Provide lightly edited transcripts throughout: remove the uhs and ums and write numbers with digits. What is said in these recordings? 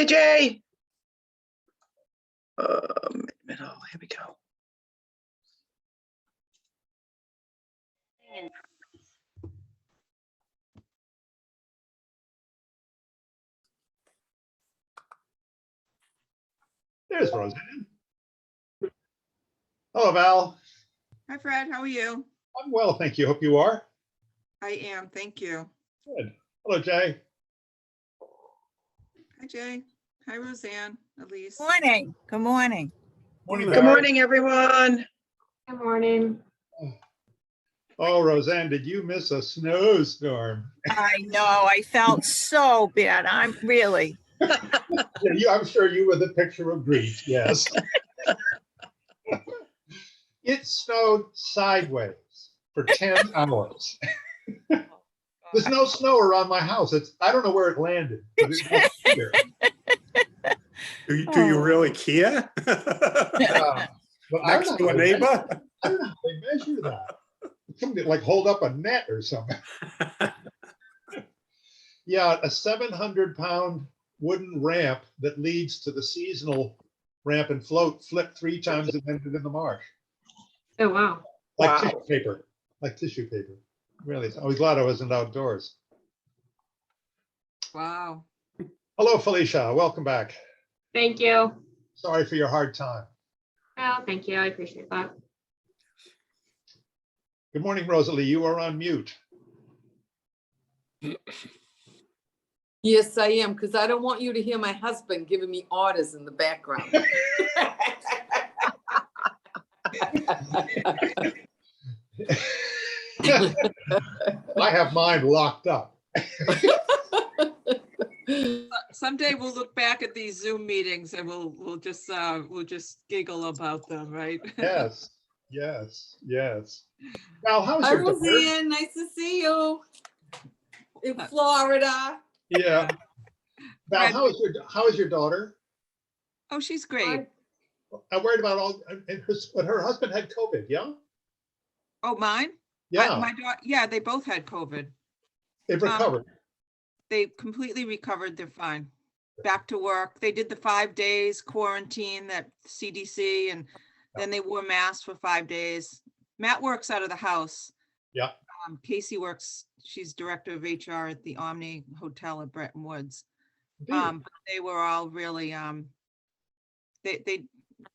Hey, Jay. Middle, here we go. There's Roseanne. Hello, Val. Hi, Fred. How are you? I'm well, thank you. Hope you are. I am. Thank you. Good. Hello, Jay. Hi, Jay. Hi, Roseanne. Elise. Morning. Good morning. Morning, Good Barry. morning, everyone. Good morning. Oh, Roseanne, did you miss a snowstorm? I know. I felt so bad. I'm really. Yeah, I'm sure you were the picture of grief. Yes. It snowed sideways for 10 hours. There's no snow around my house. I don't know where it landed, but it's not here. Do you really care? Yeah. But I Next don't to a know neighbor? I don't know how they measure that. Somebody like hold up a net or something. Yeah, a 700-pound wooden ramp that leads to the seasonal ramp and float flipped 3 times and ended in the marsh. Oh, wow. Like Wow. tissue paper. Like tissue paper. Really. I was glad I wasn't outdoors. Wow. Hello, Felicia. Welcome back. Thank you. Sorry for your hard time. Oh, thank you. I appreciate that. Good morning, Rosalie. You are on mute. Yes, I am, because I don't want you to hear my husband giving me orders in the background. I have mine locked up. Someday we'll look back at these Zoom meetings and we'll just giggle about them, right? Yes, yes, yes. Now, how's Hi, your daughter? Roseanne. Nice to see you in Florida. Yeah. Val, how is your daughter? Oh, she's great. I'm worried about but her husband had COVID, yeah? Oh, mine? Yeah, My daughter. Yeah, they both had COVID. they've recovered. They completely recovered. They're fine. Back to work. They did the 5 days quarantine that CDC, and then they wore masks for 5 days. Matt works out of the house. Yeah. Casey works, she's director of HR at the Omni Hotel at Bretton Woods. Indeed. But they were all really,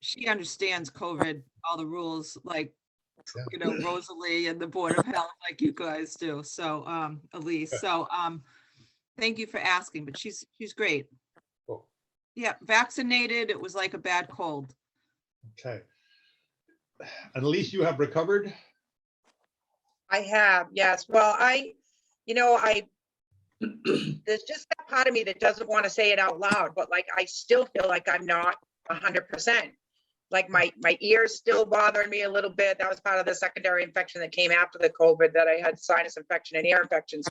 she understands COVID, all the rules, like, Yeah. Rosalie and the Board of Health, like you guys do. So, Elise, Yeah. so, thank you for asking, but she's great. Cool. Yeah, vaccinated. It was like a bad cold. Okay. And at least you have recovered? I have, yes. Well, there's just that part of me that doesn't want to say it out loud, but like, I still feel like I'm not 100%. Like my ears still bothering me a little bit. That was part of the secondary infection that came after the COVID, that I had sinus infection and ear infections.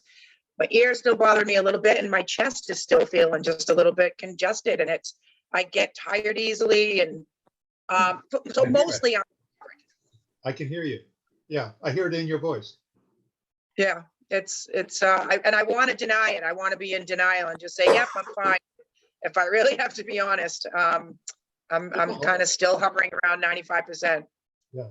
My ears still bother me a little bit, and my chest is still feeling just a little bit congested, and I get tired easily, and so mostly I can hear you. Yeah, I hear it in your voice. yeah, and I want to deny it. I want to be in denial and just say, yep, I'm fine. If I really have to be honest, I'm kind of still hovering around 95%. Yeah.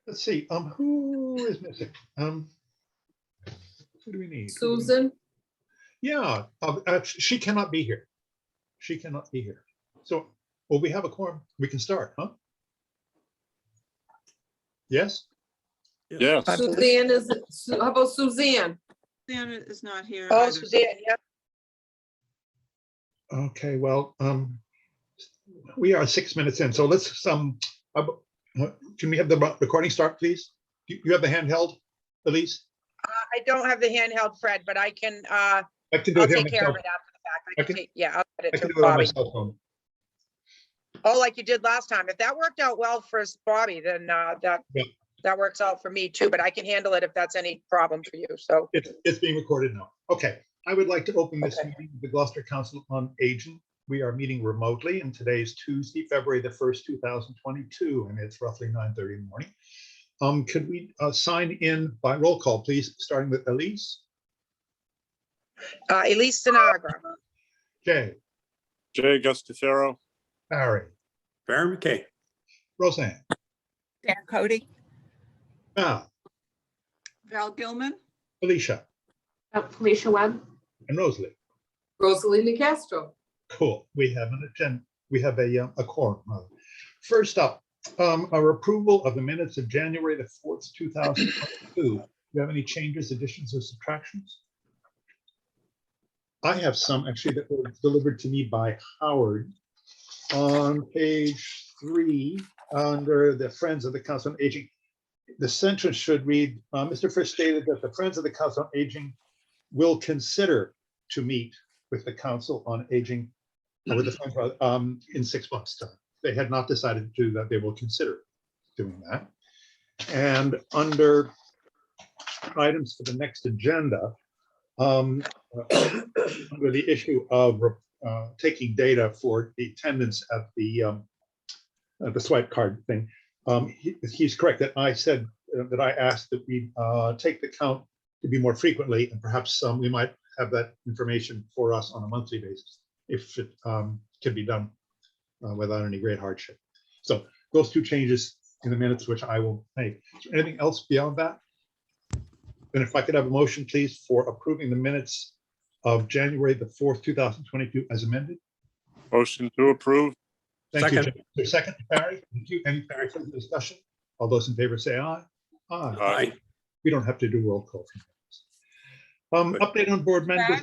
Let's see. Who is missing? Who do we need? Susan? Yeah, she cannot be here. She cannot be here. So, well, we have a quorum. We can start, huh? Yes? Yes. Suzanne is, how about Suzanne? Suzanne is not here. Oh, either. Suzanne, yep. Okay, well, we are 6 minutes in, so let's, can we have the recording start, please? You have the handheld, Elise? I don't have the handheld, Fred, but I can, I can do I'll it here take care of myself. it after the fact. I can- Yeah, I'll get I it can to do it on my Bobby. cell phone. Oh, like you did last time. If that worked out well for Bobby, then Yeah. that works out for me too, but I can handle it if that's any problem for you, so. It's being recorded now. Okay, I would like to open this Okay. meeting of the Gloucester Council on Aging. We are meeting remotely, and today is Tuesday, February the 1st, 2022, and it's roughly 9:30 in the morning. Could we sign in by roll call, please, starting with Elise? Elise Sinagra, Jay, Jay Gustafaro. Barry, Barry McKay. Roseanne, Dan Cody. Val, Val Gilman, Felicia, Felicia Webb. and Rosalie. Rosalina Castro. Cool. We have an agenda. We have a quorum. First up, our approval of the minutes of January the 4th, 2022. Do you have any changes, additions, or subtractions? I have some actually that were delivered to me by Howard on page 3 under the Friends of the Council on Aging. The sentence should read, Mr. Frisch stated that the Friends of the Council on Aging will consider to meet with the Council on Aging with the Friends, in 6 months' time. They had not decided to do that. They will consider doing that. And under items for the next agenda, under the issue of taking data for the attendance at the swipe card thing, he's correct that I said that I asked that we take the count to be more frequently, and perhaps we might have that information for us on a monthly basis if it can be done without any great hardship. So those two changes in the minutes, which I will make. Is there anything else beyond that? And if I could have a motion, please, for approving the minutes of January the 4th, 2022 as amended. Motion to approve. Thank you. Second. Jim. Is there a second, Barry? Thank you. Any further discussion? All those in favor say aye. Aye. Aye. We don't have to do roll call. Update on board members.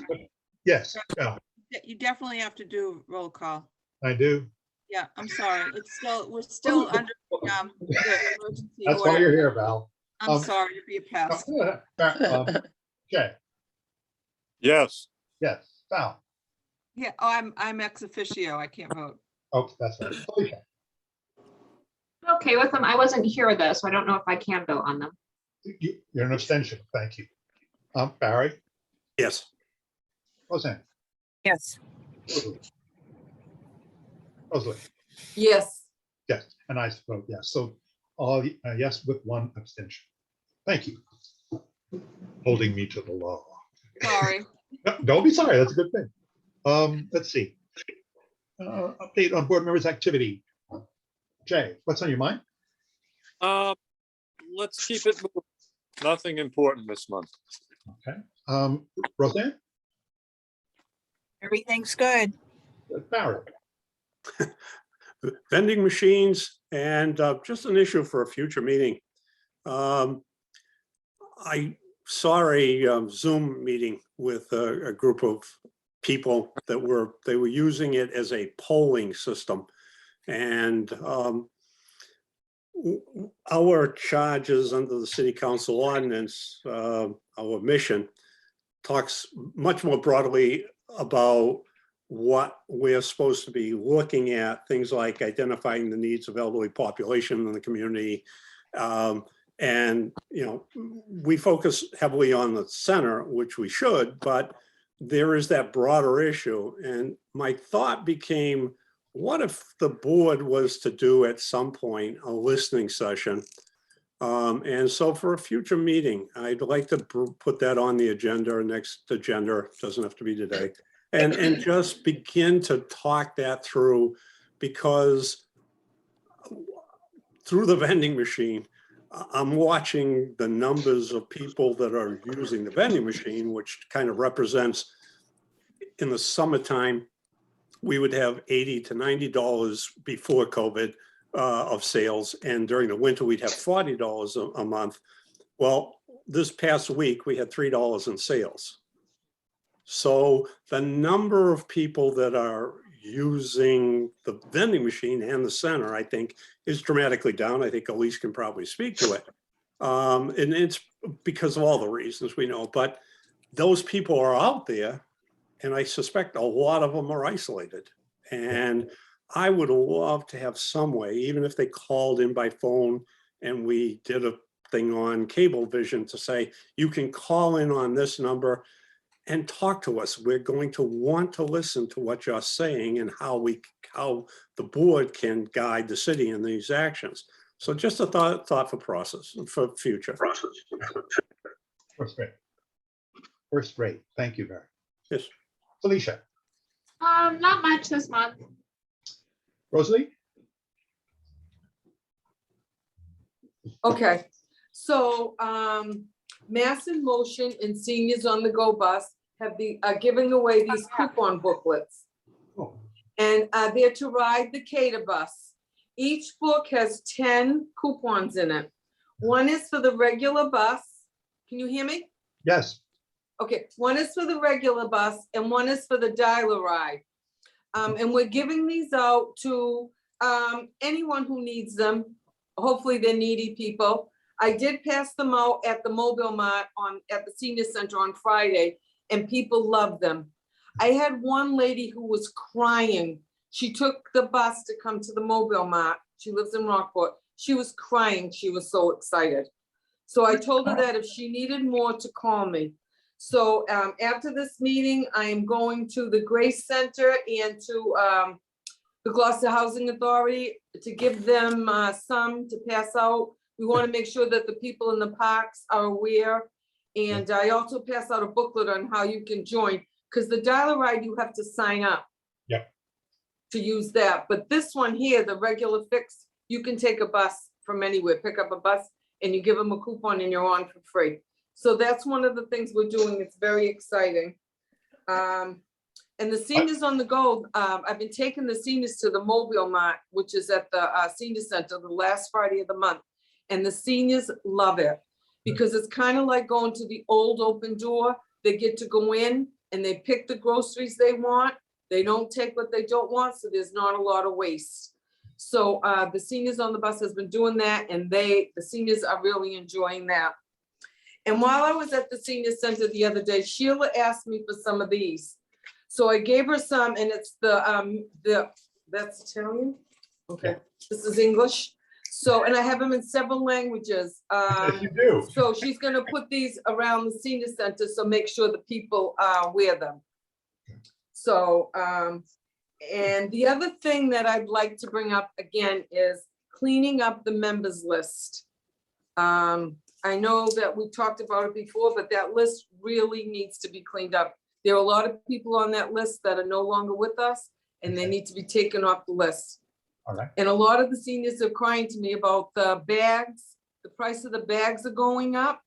Yes, yeah, you definitely have to do roll call. I do. Yeah, I'm sorry. We're still under the emergency That's why order. you're here, Val. I'm sorry to be a pest. Okay, Yes. yes, Val. Yeah, oh, I'm ex officio. I can't vote. Oh, that's right. Felicia. Okay with them. I wasn't here though, so I don't know if I can vote on them. You're an abstention. Thank you. Barry, Yes. Roseanne, Yes. Rosalie. Yes. Yes, and I vote yes. So all yes with one abstention. Thank you. Holding me to the law. Sorry. No, don't be sorry. That's a good thing. Let's see. Update on board members' activity. Jay, what's on your mind? Let's keep it moving. Nothing important this month. Okay. Roseanne? Everything's good. Barry? Vending machines and just an issue for a future meeting. I saw a Zoom meeting with a group of people that were using it as a polling system. And our charges under the city council ordinance, our mission talks much more broadly about what we're supposed to be looking at, things like identifying the needs of elderly population in the community. And, you know, we focus heavily on the center, which we should, but there is that broader issue. And my thought became, what if the board was to do at some point a listening session? And so for a future meeting, I'd like to put that on the agenda, next agenda, doesn't have to be today, and just begin to talk that through, because through the vending machine, I'm watching the numbers of people that are using the vending machine, which kind of represents, in the summertime, we would have $80 to $90 before COVID of sales. And during the winter, we'd have $40 a month. Well, this past week, we had $3 in sales. So the number of people that are using the vending machine and the center, I think, is dramatically down. I think Elise can probably speak to it. And it's because of all the reasons we know, but those people are out there, and I suspect a lot of them are isolated. And I would love to have some way, even if they called in by phone and we did a thing on Cablevision to say, you can call in on this number and talk to us. We're going to want to listen to what you're saying and how the board can guide the city in these actions. So just a thoughtful process for future. First rate. First rate. Thank you, Barry. Yes. Felicia? Not much this month. Rosalie? Okay, so, Mass in Motion and Seniors on the Go bus are giving away these coupon booklets. Oh, And they're to ride the Cater bus. Each book has 10 coupons in it. One is for the regular bus. Can you hear me? yes, Okay, one is for the regular bus and one is for the dial ride. And we're giving these out to anyone who needs them. Hopefully they're needy people. I did pass them out at the Mobile Mart at the Senior Center on Friday, and people loved them. I had one lady who was crying. She took the bus to come to the Mobile Mart. She lives in Rockport. She was crying. She was so excited. So I told her that if she needed more to call me. So after this meeting, I am going to the Grace Center and to the Gloucester Housing Authority to give them some to pass out. We want to make sure that the people in the parks are aware. And I also pass out a booklet on how you can join, because the dial ride, you have to sign up. Yep. To use that. But this one here, the regular fix, you can take a bus from anywhere, pick up a bus, and you give them a coupon and you're on for free. So that's one of the things we're doing. It's very exciting. And the Seniors on the Go, I've been taking the seniors to the Mobile Mart, which is at the Senior Center, the last Friday of the month. And the seniors love it because it's kind of like going to the old open door. They get to go in and they pick the groceries they want. They don't take what they don't want, so there's not a lot of waste. So the Seniors on the Bus has been doing that, and the seniors are really enjoying that. And while I was at the Senior Center the other day, Sheila asked me for some of these. So I gave her some, and it's that's Italian? Okay, this is English. So, and I have them in several languages. yes, you do. So she's gonna put these around the Senior Center, so make sure the people wear them. So, and the other thing that I'd like to bring up again is cleaning up the members list. I know that we talked about it before, but that list really needs to be cleaned up. There are a lot of people on that list that are no longer with us, and they need to be taken off the list. All right. And a lot of the seniors are crying to me about the bags. The price of the bags are going up.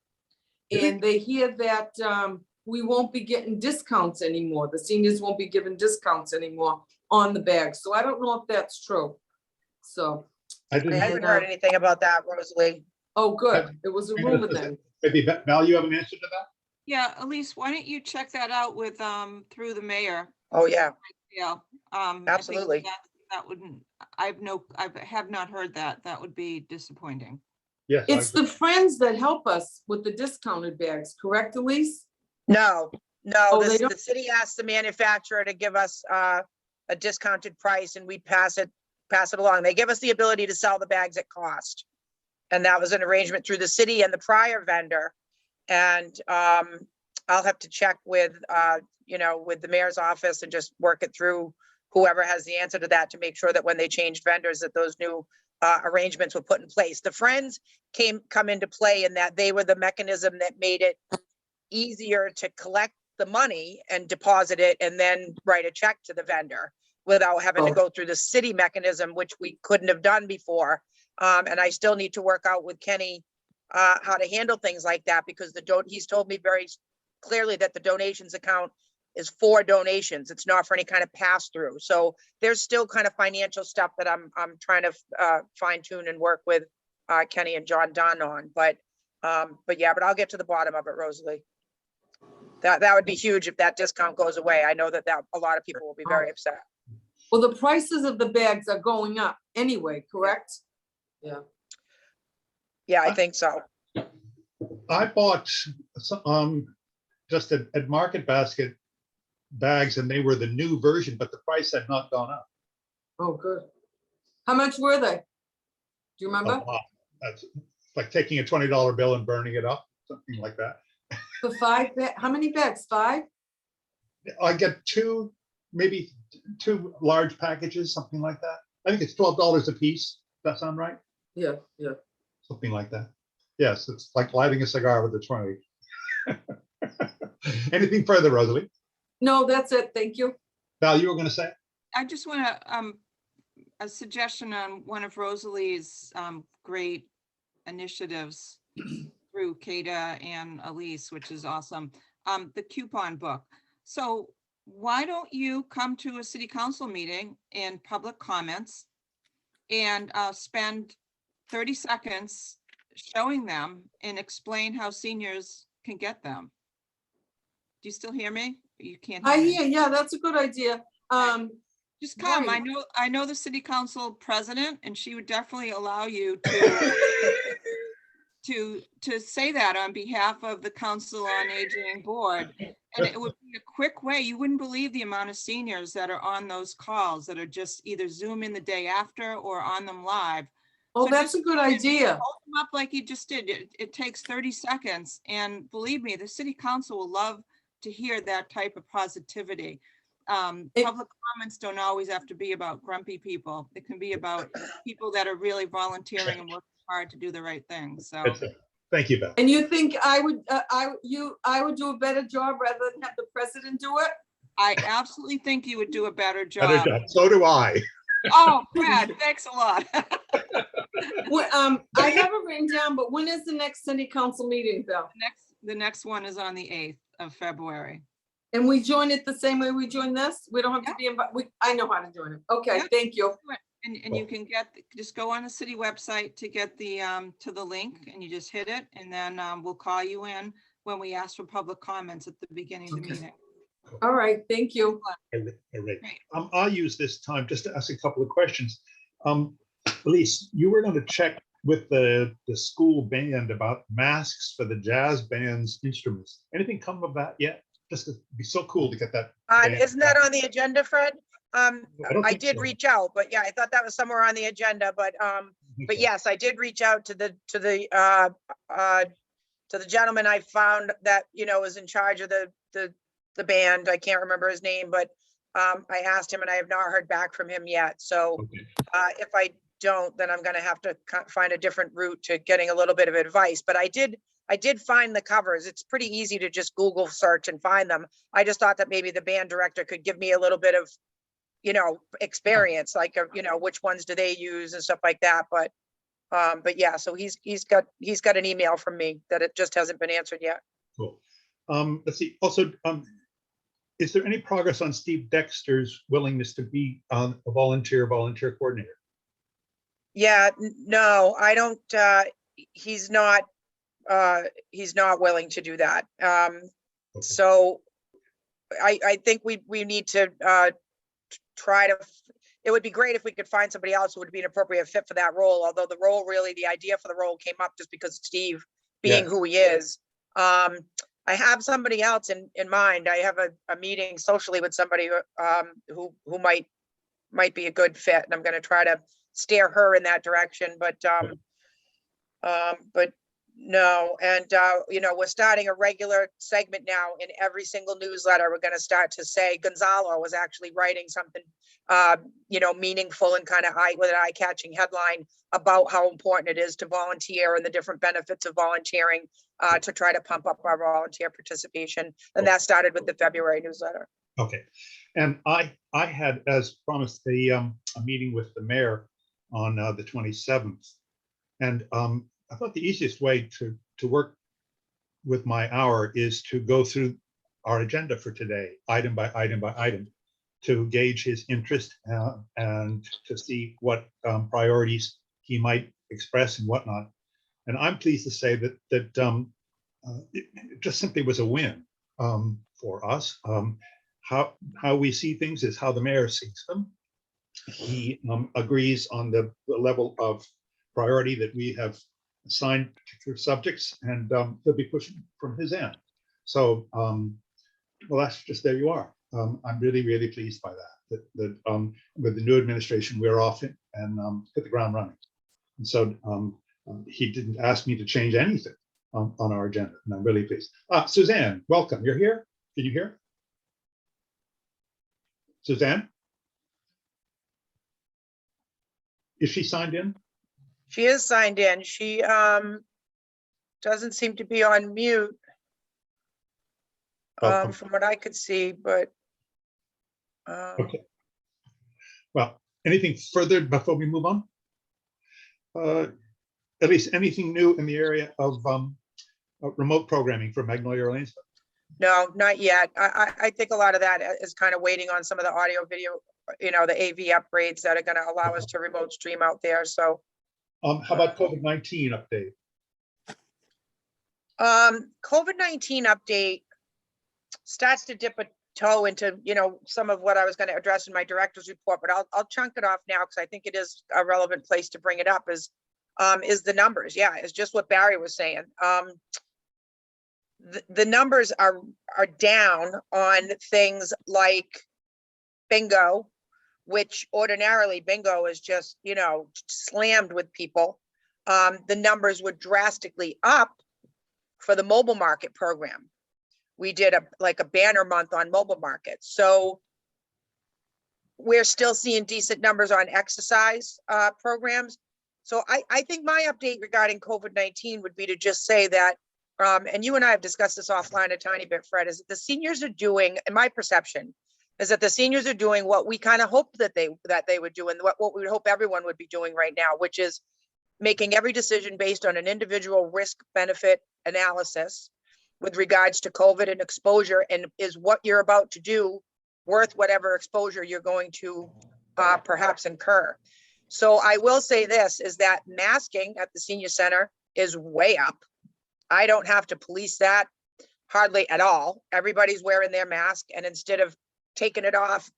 And they hear that we won't be getting discounts anymore. The seniors won't be given discounts anymore on the bags. So I don't know if that's true. So, I I didn't haven't hear. heard anything about that, Rosalie. oh, good. It was a rumor then. Maybe Val, you have an answer to that? Yeah, Elise, why don't you check that out with, through the mayor? Oh, yeah, Yeah. I think Absolutely. That wouldn't, I have not heard that. That would be disappointing. Yes. I It's agree. the friends that help us with the discounted bags, correct, Elise? no, Oh, they the city asked the manufacturer to give us a discounted price and we pass it along. They give us the ability to sell the bags at cost. And that was an arrangement through the city and the prior vendor. And I'll have to check with, with the mayor's office and just work it through whoever has the answer to that to make sure that when they changed vendors, that those new arrangements were put in place. The Friends come into play in that they were the mechanism that made it easier to collect the money and deposit it and then write a check to the vendor without having to go through the city mechanism, which we couldn't have done before. And I still need to work out with Kenny how to handle things like that, because he's told me very clearly that the donations account is for donations. It's not for any kind of pass through. So there's still kind of financial stuff that I'm trying to fine tune and work with Kenny and John Dunn on. But I'll get to the bottom of it, Rosalie. That would be huge if that discount goes away. I know that a lot of people will be very upset. Well, the prices of the bags are going up anyway, correct? Yeah. Yeah, I think so. I bought some, just at Market Basket bags, and they were the new version, but the price had not gone up. Oh, good. How much were they? Do you remember? That's like taking a $20 bill and burning it up, something like that. For 5 bags? How many bags? 5? I get maybe two large packages, something like that. I think it's $12 a piece. Does that sound right? Yeah, yeah. Something like that. Yes, it's like lighting a cigar with a 20. Anything further, Rosalie? No, that's it. Thank you. Val, you were gonna say? I just want to, a suggestion on one of Rosalie's great initiatives through Kada and Elise, which is awesome, the coupon book. So why don't you come to a city council meeting in public comments and spend 30 seconds showing them and explain how seniors can get them? Do you still hear me? You can't hear me. Yeah, that's a good idea. Just come. Right. I know the city council president, and she would definitely allow you to say that on behalf of the Council on Aging Board. And it would be a quick way. You wouldn't believe the amount of seniors that are on those calls that are just either Zoom in the day after or on them live. Oh, So that's just a good idea. hold them up like you just did. It takes 30 seconds. And believe me, the city council will love to hear that type of positivity. Public comments don't always have to be about grumpy people. It can be about people that are really volunteering and working hard to do the right thing. So Thank you, Val. And you think I would do a better job rather than have the president do it? I absolutely think you would do a better Better job. job. So do I. Oh, Brad, thanks a lot. Well, I have it written down, but when is the next city council meeting, Bill? The next one is on the 8th of February. And we join it the same way we join this? We don't have to be, I know how to join it. Okay, Yeah. thank you. And you can just go on the city website to get to the link, and you just hit it, and then we'll call you in when we ask for public comments at the beginning of the meeting. All right, thank you. All right. Great. I'll use this time just to ask a couple of questions. Elise, you were going to check with the school band about masks for the jazz band's instruments. Anything come of that yet? Just it'd be so cool to get that. Isn't that on the agenda, Fred? don't I think did so. reach out, but yeah, I thought that was somewhere on the agenda, but yes, I did reach out to the gentleman I found that, was in charge of the band. I can't remember his name, but I asked him and I have not heard back from him yet. So Okay. if I don't, then I'm gonna have to find a different route to getting a little bit of advice, but I did find the covers. It's pretty easy to just Google search and find them. I just thought that maybe the band director could give me a little bit of, experience, like, which ones do they use and stuff like that. But yeah, so he's got an email from me that it just hasn't been answered yet. Cool. Let's see. Also, is there any progress on Steve Dexter's willingness to be a volunteer coordinator? Yeah, no, I don't, he's not willing to do that. So I think we need to it would be great if we could find somebody else who would be an appropriate fit for that role, although the idea for the role came up just because Steve being who he is. I have somebody else in mind. I have a meeting socially with somebody who might be a good fit, and I'm going to try to steer her in that direction, but no. And we're starting a regular segment now in every single newsletter. We're going to start to say Gonzalo was actually writing something meaningful and kind of with an eye-catching headline about how important it is to volunteer and the different benefits of volunteering, to try to pump up our volunteer participation. And that started with the February newsletter. Okay. And I had, as promised, a meeting with the mayor on the 27th. And I thought the easiest way to work with my hour is to go through our agenda for today, item by item by item, to gauge his interest and to see what priorities he might express and whatnot. And I'm pleased to say that it just simply was a win for us. How we see things is how the mayor sees them. He agrees on the level of priority that we have assigned particular subjects, and he'll be pushing from his end. So, well, that's just, there you are. I'm really, really pleased by that. That with the new administration, we're off and hit the ground running. And so he didn't ask me to change anything on our agenda, and I'm really pleased. Suzanne, welcome. You're here. Can you hear? Suzanne? Is she signed in? She is signed in. She doesn't seem to be on mute Welcome. from what I could see, but Okay. Well, anything further before we move on? At least anything new in the area of remote programming for Magnolia Lanes? No, not yet. I think a lot of that is kind of waiting on some of the audio video, the AV upgrades that are gonna allow us to remote stream out there, so. How about COVID-19 update? COVID-19 update starts to dip a toe into, some of what I was gonna address in my director's report, but I'll chunk it off now because I think it is a relevant place to bring it up is the numbers. Yeah, it's just what Barry was saying. The numbers are down on things like bingo, which ordinarily bingo is just, slammed with people. The numbers were drastically up for the mobile market program. We did a banner month on mobile markets. So we're still seeing decent numbers on exercise programs. So I think my update regarding COVID-19 would be to just say that, and you and I have discussed this offline a tiny bit, Fred, is that the seniors are doing, in my perception, is that the seniors are doing what we kind of hoped that they would do, and what we would hope everyone would be doing right now, which is making every decision based on an individual risk benefit analysis with regards to COVID and exposure, and is what you're about to do worth whatever exposure you're going to perhaps incur. So I will say this, is that masking at the senior center is way up. I don't have to police that hardly at all. Everybody's wearing their mask, and instead of taking it off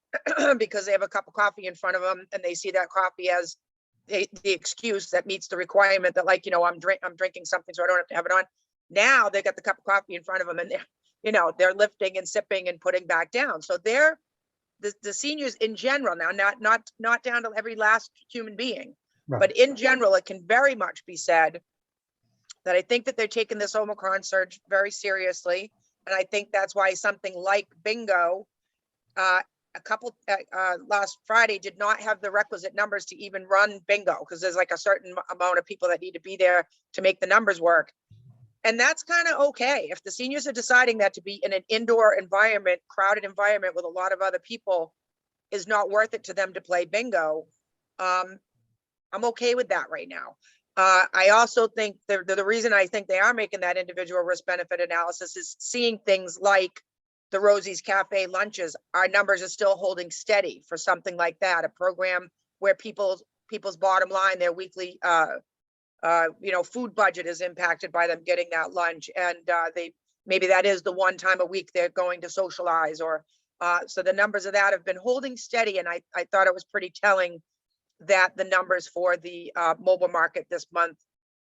because they have a cup of coffee in front of them and they see that coffee as the excuse that meets the requirement that, like, I'm drinking something so I don't have to have it on. Now they got the cup of coffee in front of them and they're lifting and sipping and putting back down. So the seniors in general now, not down to every last human being, Right. but in general, it can very much be said that I think that they're taking this Omicron surge very seriously. And I think that's why something like bingo, last Friday did not have the requisite numbers to even run bingo, because there's like a certain amount of people that need to be there to make the numbers work. And that's kind of okay. If the seniors are deciding that to be in an indoor environment, crowded environment with a lot of other people is not worth it to them to play bingo, I'm okay with that right now. I also think the reason I think they are making that individual risk benefit analysis is seeing things like the Rosie's Cafe lunches. Our numbers are still holding steady for something like that, a program where people's bottom line, their weekly food budget is impacted by them getting that lunch, and maybe that is the one time a week they're going to socialize, or so the numbers of that have been holding steady. And I thought it was pretty telling that the numbers for the mobile market this month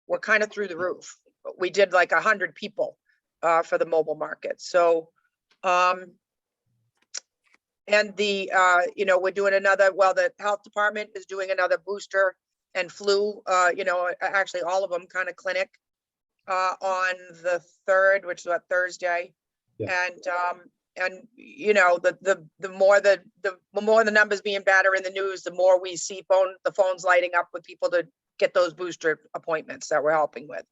were kind of through the roof. We did like 100 people for the mobile market. So and we're doing another, the health department is doing another booster and flu, actually all of them kind of clinic on the 3rd, which is what, Thursday. Yeah. And the more the numbers being better in the news, the more we see the phones lighting up with people to get those booster appointments that we're helping with.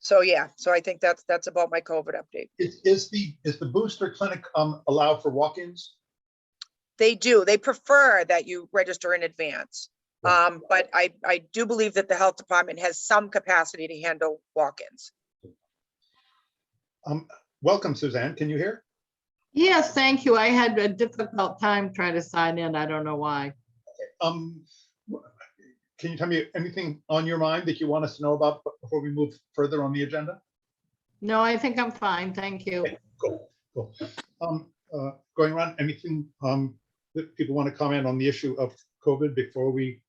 So I think that's about my COVID update. Is the booster clinic allowed for walk-ins? They do. They prefer that you register in advance. Right. But I do believe that the health department has some capacity to handle walk-ins. Welcome, Suzanne. Can you hear? Yes, thank you. I had a difficult time trying to sign in. I don't know why. Can you tell me anything on your mind that you want us to know about before we move further on the agenda? No, I think I'm fine. Thank you. Okay, cool. Going around, anything that people want to comment on the issue of COVID before we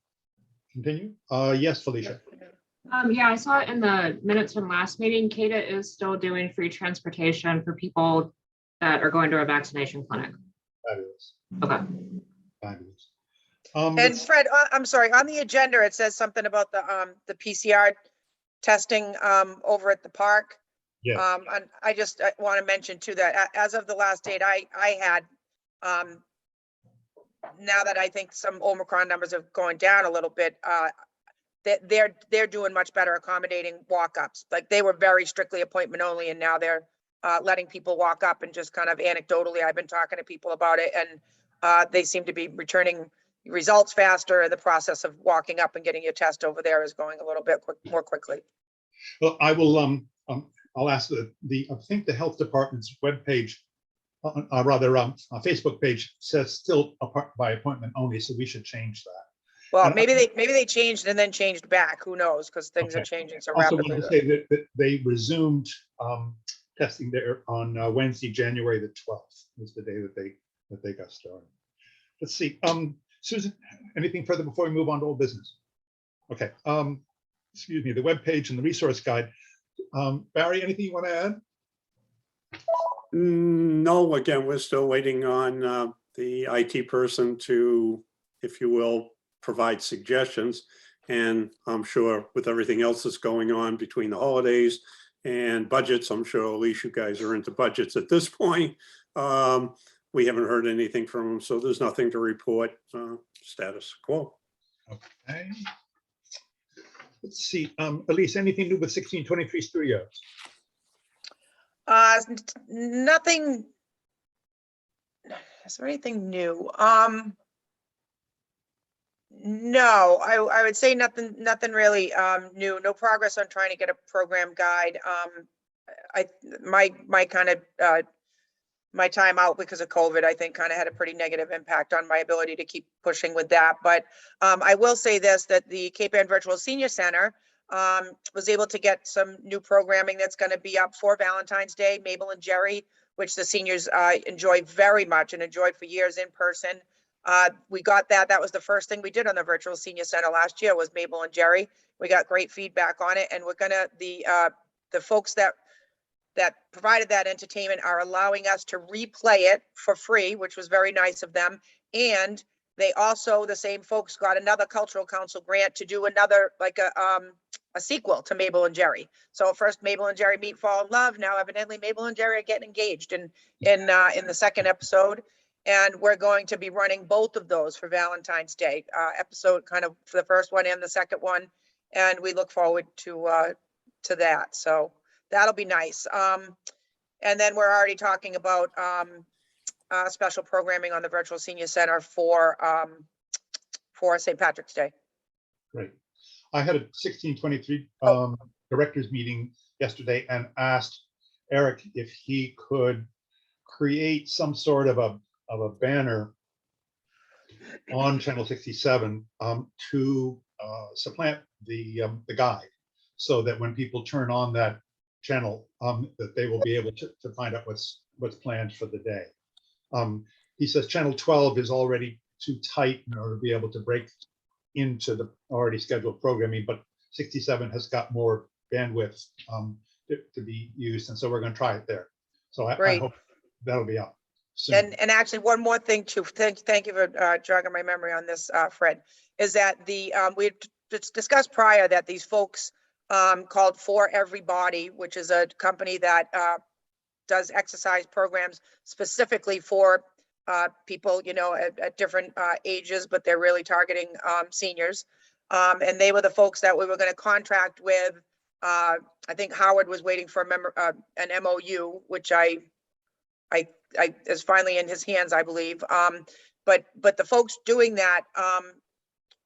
continue? Yes, Felicia. Yeah, I saw it in the minutes from last meeting. CADA is still doing free transportation for people that are going to a vaccination clinic. Fabulous. Okay. Fabulous. And Fred, I'm sorry, on the agenda, it says something about the PCR testing over at the park. Yeah. And I want to mention too that as of the last date I had, now that I think some Omicron numbers are going down a little bit, they're doing much better accommodating walk-ups. Like, they were very strictly appointment only, and now they're letting people walk up, and just kind of anecdotally, I've been talking to people about it, and they seem to be returning results faster. And the process of walking up and getting your test over there is going a little bit more quickly. Well, I will, I'll ask I think the health department's webpage, Facebook page says still by appointment only, so we should change that. Well, And maybe they changed and then changed back. Who knows? Because things are Okay. changing so Also rapidly. wanted to say that they resumed testing there on Wednesday, January the 12th was the day that they got started. Let's see, Susan, anything further before we move on to old business? Okay, excuse me, the webpage and the resource guide. Barry, anything you want to add? No, again, we're still waiting on the IT person to, if you will, provide suggestions. And I'm sure with everything else that's going on between the holidays and budgets, I'm sure at least you guys are into budgets at this point. We haven't heard anything from them, so there's nothing to report. Status quo. Okay. Let's see, Elise, anything new with 1623 Studios? Nothing. Is there anything new? No, I would say nothing really new. No progress on trying to get a program guide. My kind of my time out because of COVID, I think kind of had a pretty negative impact on my ability to keep pushing with that. But I will say this, that the Cape Ann Virtual Senior Center was able to get some new programming that's going to be up for Valentine's Day, Mabel and Jerry, which the seniors enjoy very much and enjoyed for years in person. We got that. That was the first thing we did on the Virtual Senior Center last year was Mabel and Jerry. We got great feedback on it, and we're gonna, the folks that provided that entertainment are allowing us to replay it for free, which was very nice of them. And they also, the same folks got another Cultural Council grant to do another, like a sequel to Mabel and Jerry. So first Mabel and Jerry meet, fall in love. Now evidently Mabel and Jerry are getting engaged in the second episode. And we're going to be running both of those for Valentine's Day episode, kind of for the first one and the second one. And we look forward to that. So that'll be nice. And then we're already talking about special programming on the Virtual Senior Center for St. Patrick's Day. Great. I had a 1623 directors meeting yesterday and asked Eric if he could create some sort of a banner on channel 67 to supplant the guide, so that when people turn on that channel, that they will be able to find out what's planned for the day. He says channel 12 is already too tight in order to be able to break into the already scheduled programming, but 67 has got more bandwidth to be used, and so we're going to try it there. So I hope that'll be out soon. And actually, one more thing too. Thank you for jogging my memory on this, Fred. Is that we discussed prior that these folks called For Everybody, which is a company that does exercise programs specifically for people, at different ages, but they're really targeting seniors. And they were the folks that we were going to contract with. I think Howard was waiting for an MOU, which I is finally in his hands, I believe. But the folks doing that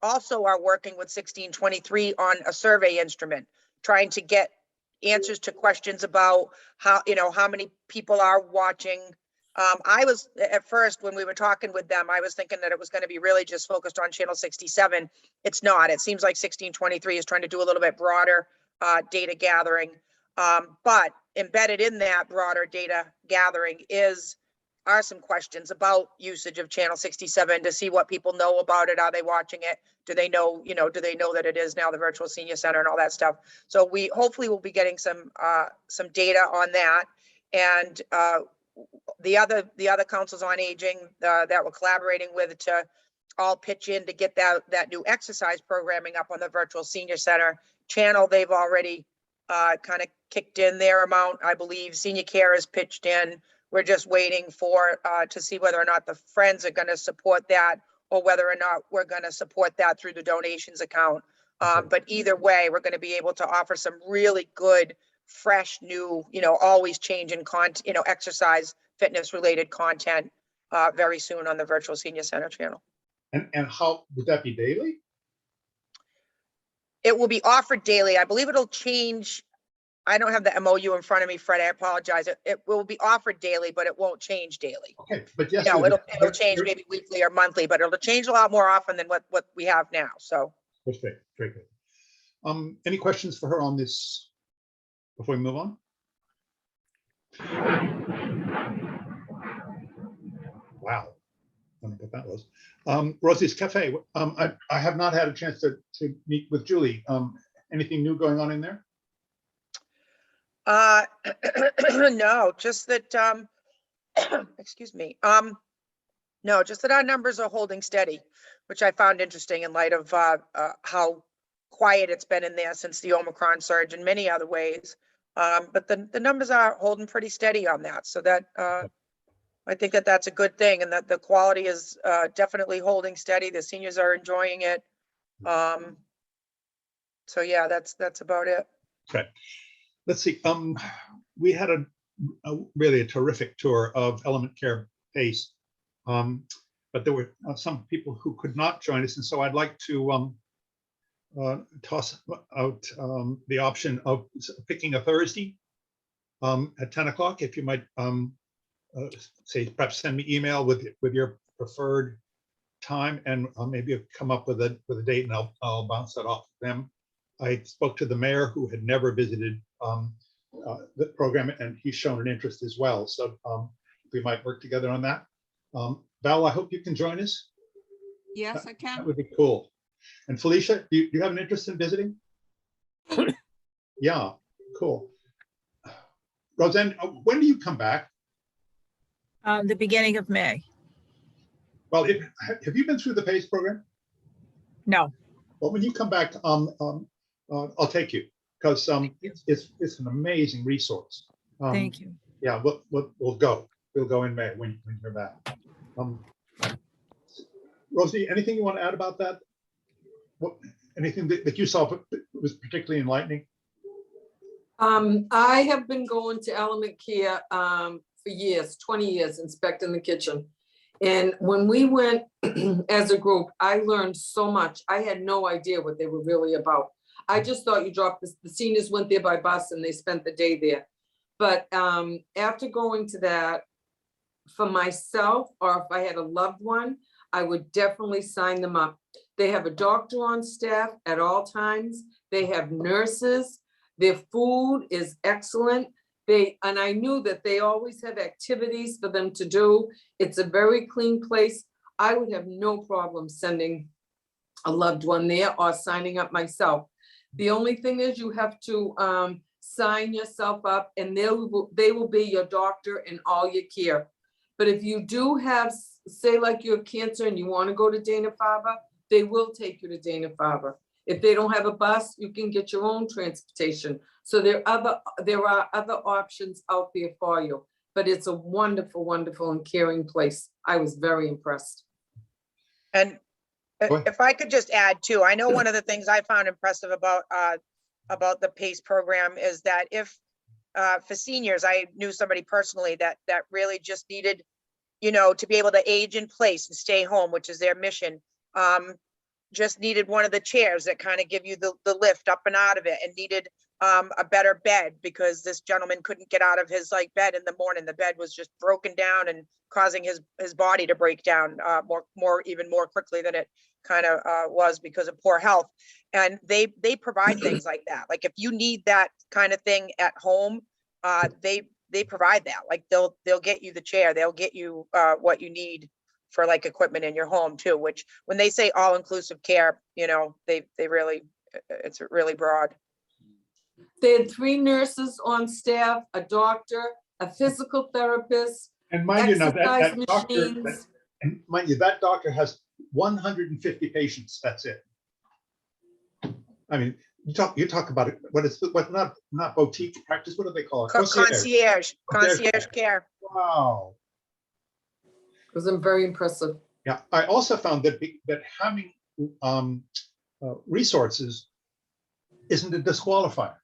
also are working with 1623 on a survey instrument, trying to get answers to questions about how many people are watching. I was at first, when we were talking with them, I was thinking that it was going to be really just focused on channel 67. It's not. It seems like 1623 is trying to do a little bit broader data gathering. But embedded in that broader data gathering are some questions about usage of channel 67 to see what people know about it. Are they watching it? Do they know that it is now the Virtual Senior Center and all that stuff? So we hopefully will be getting some data on that. And the other councils on aging that we're collaborating with to all pitch in to get that new exercise programming up on the Virtual Senior Center channel. They've already kind of kicked in their amount. I believe Senior Care has pitched in. We're just waiting to see whether or not the Friends are going to support that, or whether or not we're going to support that through the donations account. But either way, we're going to be able to offer some really good fresh, new, always changing content, exercise, fitness related content very soon on the Virtual Senior Center channel. And how, would that be daily? It will be offered daily. I believe it'll change. I don't have the MOU in front of me, Fred. I apologize. It will be offered daily, but it won't change daily. Okay, but yes. No, it'll change maybe weekly or monthly, but it'll change a lot more often than what we have now. So. Perfect, very good. Any questions for her on this before we move on? Wow, I don't know what that was. Rosie's Cafe. I have not had a chance to meet with Julie. Anything new going on in there? No, just that, excuse me. No, just that our numbers are holding steady, which I found interesting in light of how quiet it's been in there since the Omicron surge in many other ways. But the numbers are holding pretty steady on that. So that I think that that's a good thing, and that the quality is definitely holding steady. The seniors are enjoying it. So yeah, that's about it. Okay. Let's see. We had a really a terrific tour of Element Care PACE, but there were some people who could not join us, and so I'd like to toss out the option of picking a Thursday at 10 o'clock. If you might say, perhaps send me email with your preferred time, and I'll maybe come up with a date, and I'll bounce that off them. I spoke to the mayor, who had never visited the program, and he's shown an interest as well. So we might work together on that. Val, I hope you can join us. Yes, I That can. would be cool. And Felicia, do you have an interest in visiting? Yeah, cool. Roseanne, when do you come back? The beginning of May. Well, have you been through the PACE program? No, Well, when you come back, I'll take you, because it's an amazing resource. thank you. Yeah, we'll go. We'll go in May when you're back. Rosie, anything you want to add about that? Anything that you saw was particularly enlightening? I have been going to Element Care for years, 20 years, inspecting the kitchen. And when we went as a group, I learned so much. I had no idea what they were really about. I just thought you dropped the seniors went there by bus and they spent the day there. But after going to that, for myself, or if I had a loved one, I would definitely sign them up. They have a doctor on staff at all times. They have nurses. Their food is excellent. And I knew that they always have activities for them to do. It's a very clean place. I would have no problem sending a loved one there or signing up myself. The only thing is you have to sign yourself up, and they will be your doctor and all your care. But if you do have, say like you have cancer and you want to go to Dana-Farber, they will take you to Dana-Farber. If they don't have a bus, you can get your own transportation. So there are other options out there for you, but it's a wonderful, wonderful and caring place. I was very impressed. And if I could just add too, I know one of the things I found impressive about the PACE program is that if for seniors, I knew somebody personally that really just needed, to be able to age in place and stay home, which is their mission. Just needed one of the chairs that kind of give you the lift up and out of it, and needed a better bed, because this gentleman couldn't get out of his bed in the morning. The bed was just broken down and causing his body to break down even more quickly than it kind of was because of poor health. And they provide things like that. Like if you need that kind of thing at home, they provide that. Like they'll get you the chair, they'll get you what you need for equipment in your home too, which when they say all-inclusive care, they really, it's really broad. They had 3 nurses on staff, a doctor, a physical therapist, And mind you, now exercise that doctor, machines. and mind you, that doctor has 150 patients. That's it. I mean, you talk about it. What not boutique practice? What do they call it? Concierge care. Wow. It was very impressive. Yeah, I also found that having resources isn't a disqualifier.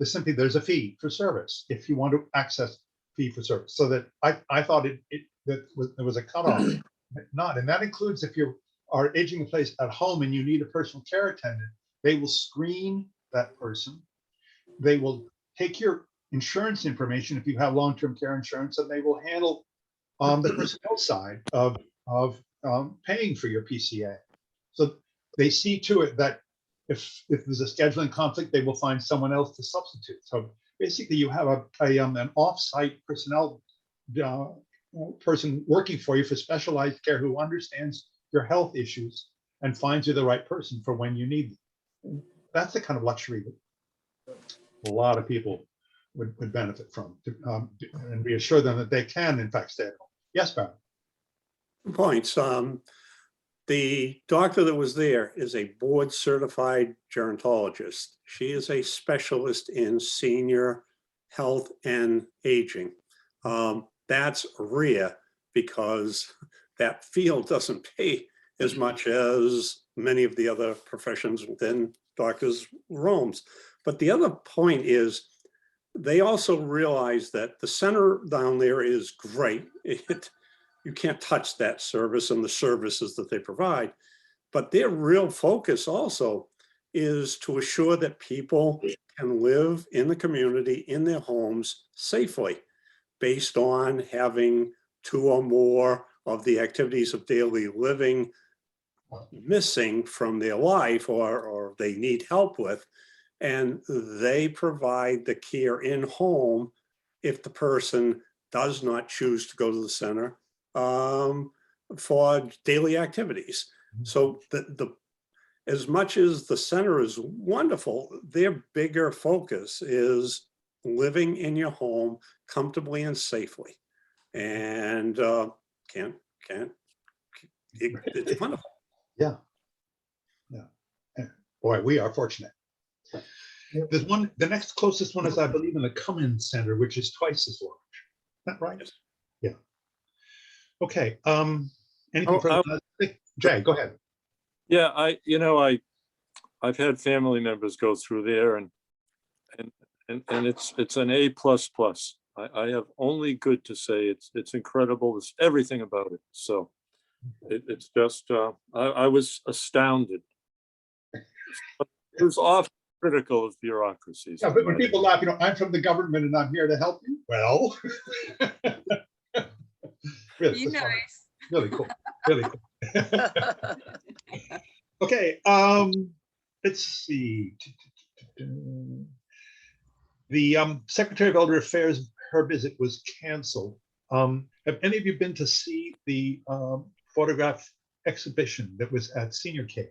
there's a fee for service if you want to access fee for service. So that I thought there was a cutoff, but not, and that includes if you are aging in place at home and you need a personal care attendant, they will screen that person. They will take your insurance information if you have long-term care insurance, and they will handle the personnel side of paying for your PCA. So they see to it that if there's a scheduling conflict, they will find someone else to substitute. So basically, you have an off-site personnel person working for you for specialized care who understands your health issues and finds you the right person for when you need them. That's the kind of luxury that a lot of people would benefit from, and reassure them that they can, in fact, stay at home. Yes, Barry. Points. The doctor that was there is a board certified gerontologist. She is a specialist in senior health and aging. That's rare because that field doesn't pay as much as many of the other professions within doctors' rooms. But the other point is they also realize that the center down there is great. You can't touch that service and the services that they provide, but their real focus also is to assure that people can live in the community, in their homes safely, based on having 2 or more of the activities of daily living missing from their life or they need help with. And they provide the care in home if the person does not choose to go to the center for daily activities. So as much as the center is wonderful, their bigger focus is living in your home comfortably and safely. And it's wonderful. Yeah. Boy, we are fortunate. There's one, the next closest one is, I believe, in the Cummins Center, which is twice as large. Is that right? Yes. Yeah. Okay. Anything further? Jay, go ahead. Yeah, I've had family members go through there and it's an A++. I have only good to say. It's incredible. It's everything about it. So it's just, I was astounded. It was often critical of bureaucracies. Yeah, but when people laugh, I'm from the government and I'm here to help you. Well, really, Be nice. really cool. Really cool. Okay, let's see. The Secretary of Elder Affairs, her visit was canceled. Have any of you been to see the photograph exhibition that was at Senior Care?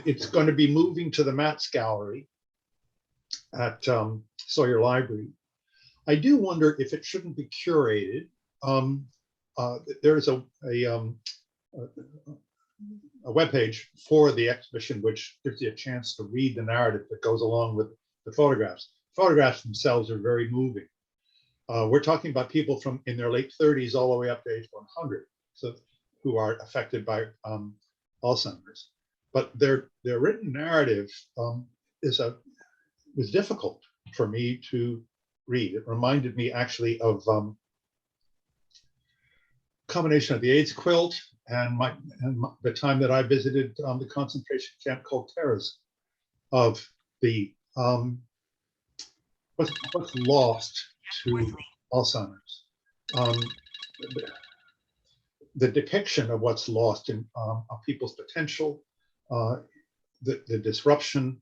It's going to be moving to the Matz Gallery at Sawyer Library. I do wonder if it shouldn't be curated. There's a webpage for the exhibition, which gives you a chance to read the narrative that goes along with the photographs. Photographs themselves are very moving. We're talking about people from in their late 30s all the way up to age 100, so who are affected by Alzheimer's. But their written narrative was difficult for me to read. It reminded me actually of combination of the AIDS quilt and the time that I visited the concentration camp called Terrace, of the what's lost to Alzheimer's. The depiction of what's lost in of people's potential, the disruption,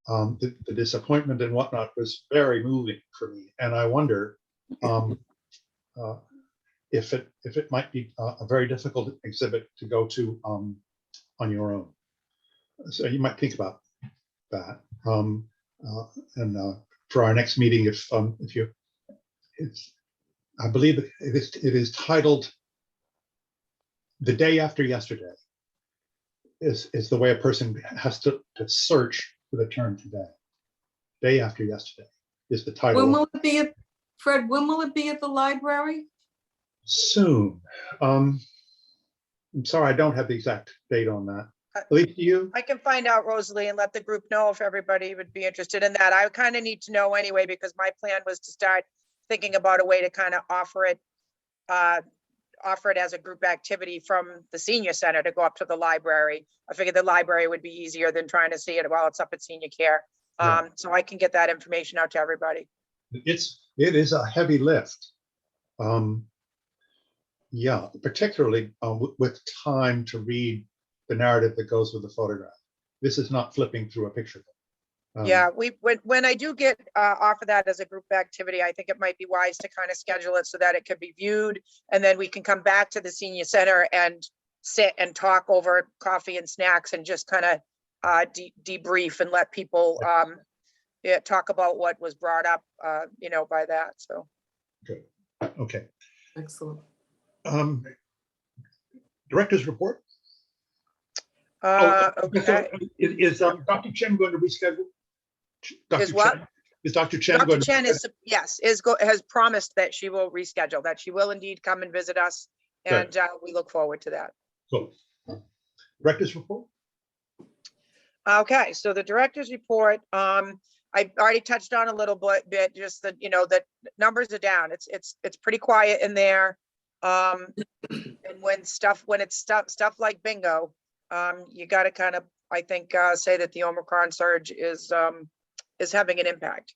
the disappointment and whatnot was very moving for me. And I wonder if it might be a very difficult exhibit to go to on your own. So you might think about that. And for our next meeting, I believe it is titled "The Day After Yesterday." Is the way a person has to search for the term today. Day after yesterday is the title. When will it be at, Fred, when will it be at the library? Soon. I'm sorry, I don't have the exact date on that. At least you, I can find out, Rosalie, and let the group know if everybody would be interested in that. I kind of need to know anyway, because my plan was to start thinking about a way to kind of offer it as a group activity from the senior center to go up to the library. I figured the library would be easier than trying to see it while it's up at senior care. Yeah. So I can get that information out to everybody. it is a heavy lift. Yeah, particularly with time to read the narrative that goes with the photograph. This is not flipping through a picture. Yeah, when I do get offer that as a group activity, I think it might be wise to kind of schedule it so that it could be viewed, and then we can come back to the senior center and sit and talk over coffee and snacks and just kind of debrief and let people talk about what was brought up, by that. So. Good. Okay. Excellent. Director's report. Okay. Is Dr. Chen going to reschedule? Is what? Chen, is Dr. Chen Dr. going to? Chen has promised that she will reschedule, that she will indeed come and visit us, Good. and we look forward to that. Cool. Director's report. Okay, so the director's report, I already touched on a little bit, just that, that numbers are down. It's pretty quiet in there. And when it's stuff like bingo, you got to kind of, I think, say that the Omicron surge is having an impact.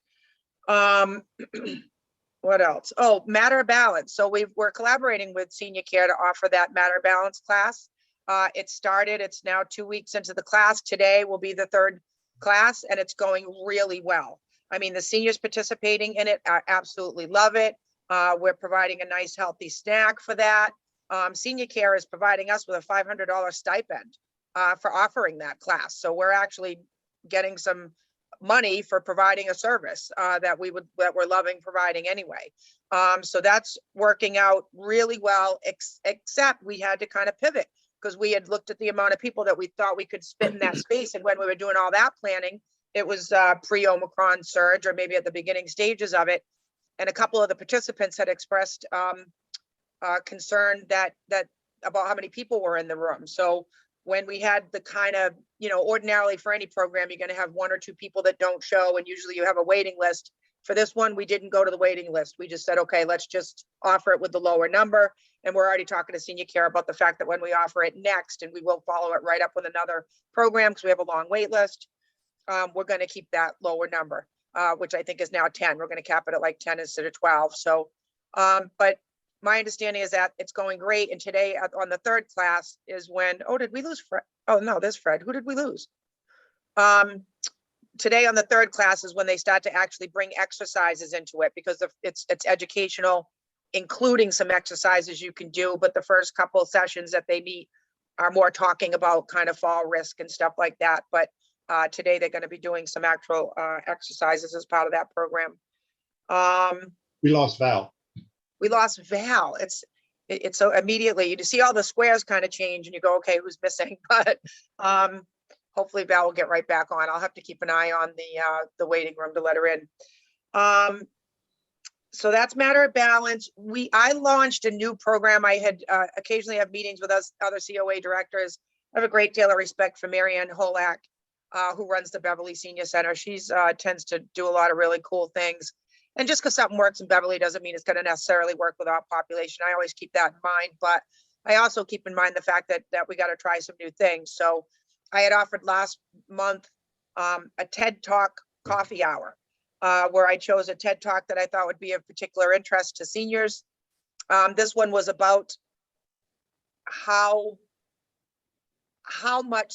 What else? Oh, matter of balance. So we're collaborating with senior care to offer that matter of balance class. It started, it's now 2 weeks into the class. Today will be the third class, and it's going really well. I mean, the seniors participating in it absolutely love it. We're providing a nice healthy snack for that. Senior care is providing us with a $500 stipend for offering that class. So we're actually getting some money for providing a service that we're loving providing anyway. So that's working out really well, except we had to kind of pivot because we had looked at the amount of people that we thought we could fit in that space. And when we were doing all that planning, it was pre-Omicron surge, or maybe at the beginning stages of it. And a couple of the participants had expressed concern that about how many people were in the room. So when we had the kind of, ordinarily for any program, you're going to have 1 or 2 people that don't show, and usually you have a waiting list. For this one, we didn't go to the waiting list. We just said, okay, let's just offer it with the lower number. And we're already talking to senior care about the fact that when we offer it next, and we will follow it right up with another program because we have a long wait list, we're going to keep that lower number, which I think is now 10. We're going to cap it at like 10 instead of 12. So, but my understanding is that it's going great. And today on the third class is when, did we lose Fred? Oh no, there's Fred. Who did we lose? Today on the third class is when they start to actually bring exercises into it, because it's educational, including some exercises you can do. But the first couple of sessions that they meet are more talking about kind of fall risk and stuff like that. But today they're going to be doing some actual exercises as part of that program. We lost Val. We lost Val. It's so immediately you see all the squares kind of change and you go, okay, who's missing? But hopefully Val will get right back on. I'll have to keep an eye on the waiting room to let her in. So that's matter of balance. I launched a new program. I had occasionally have meetings with other COA directors. I have a great deal of respect for Marianne Holak, who runs the Beverly Senior Center. She's tends to do a lot of really cool things. And just because something works in Beverly doesn't mean it's going to necessarily work with our population. I always keep that in mind, but I also keep in mind the fact that we got to try some new things. So I had offered last month a TED Talk coffee hour, where I chose a TED Talk that I thought would be of particular interest to seniors. This one was about how much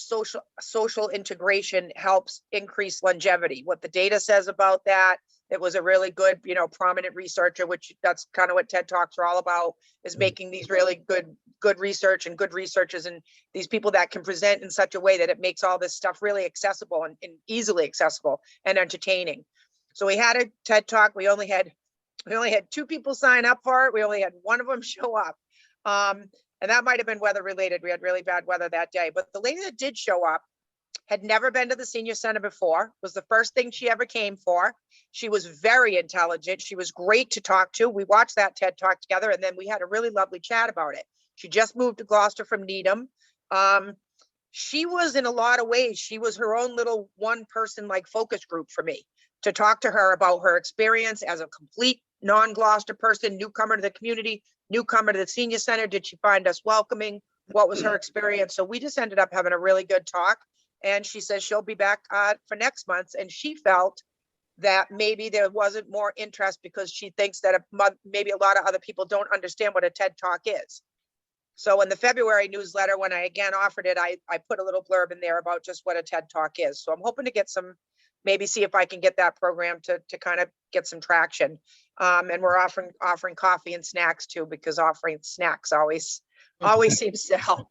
social integration helps increase longevity, what the data says about that. It was a really good, prominent researcher, which that's kind of what TED Talks are all about, is making these really good research and good researchers and these people that can present in such a way that it makes all this stuff really accessible and easily accessible and entertaining. So we had a TED Talk. We only had 2 people sign up for it. We only had one of them show up. And that might have been weather related. We had really bad weather that day, but the lady that did show up had never been to the senior center before. Was the first thing she ever came for. She was very intelligent. She was great to talk to. We watched that TED Talk together, and then we had a really lovely chat about it. She just moved to Gloucester from Needham. she was in a lot of ways, she was her own little one person like focus group for me to talk to her about her experience as a complete non-Gloucester person, newcomer to the community, newcomer to the senior center. Did she find us welcoming? What was her experience? So we just ended up having a really good talk. And she says she'll be back for next month. And she felt that maybe there wasn't more interest because she thinks that maybe a lot of other people don't understand what a TED Talk is. So in the February newsletter, when I again offered it, I put a little blurb in there about just what a TED Talk is. So I'm hoping to get some, maybe see if I can get that program to kind of get some traction. And we're offering coffee and snacks too, because offering snacks always seems to help.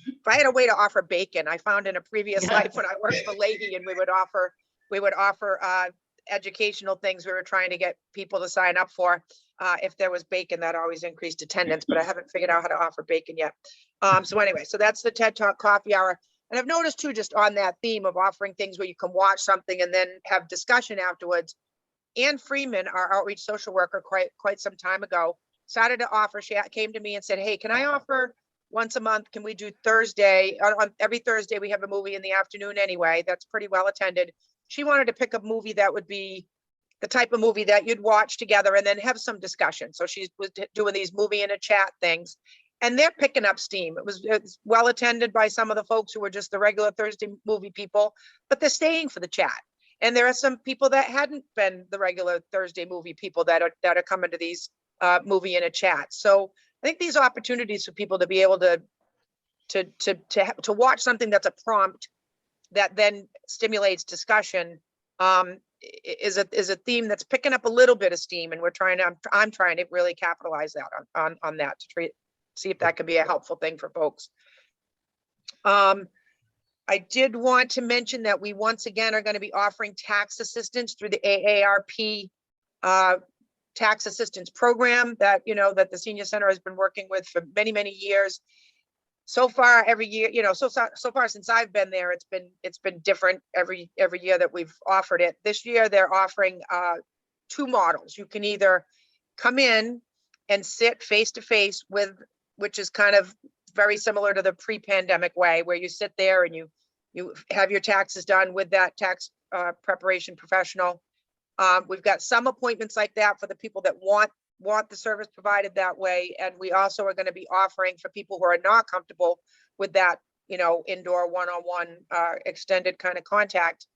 If I had a way to offer bacon, I found in a previous life when I worked for Leahy and we would offer educational things we were trying to get people to sign up for. If there was bacon, that always increased attendance, but I haven't figured out how to offer bacon yet. So anyway, so that's the TED Talk coffee hour. And I've noticed too, just on that theme of offering things where you can watch something and then have discussion afterwards. Ann Freeman, our outreach social worker, quite some time ago, started to offer, she came to me and said, hey, can I offer once a month? Can we do Thursday? On every Thursday, we have a movie in the afternoon anyway. That's pretty well attended. She wanted to pick a movie that would be the type of movie that you'd watch together and then have some discussion. So she was doing these movie in a chat things, and they're picking up steam. It's well attended by some of the folks who were just the regular Thursday movie people, but they're staying for the chat. And there are some people that hadn't been the regular Thursday movie people that are coming to these movie in a chat. So I think these opportunities for people to be able to watch something that's a prompt that then stimulates discussion is a theme that's picking up a little bit of steam, and I'm trying to really capitalize that on that to see if that could be a helpful thing for folks. I did want to mention that we once again are going to be offering tax assistance through the AARP tax assistance program that that the senior center has been working with for many years. So far, every year, so far since I've been there, it's been different every year that we've offered it. This year, they're offering two models. You can either come in and sit face to face with, which is kind of very similar to the pre-pandemic way, where you sit there and you have your taxes done with that tax preparation professional. We've got some appointments like that for the people that want the service provided that way. And we also are going to be offering for people who are not comfortable with that, indoor one-on-one extended kind of contact.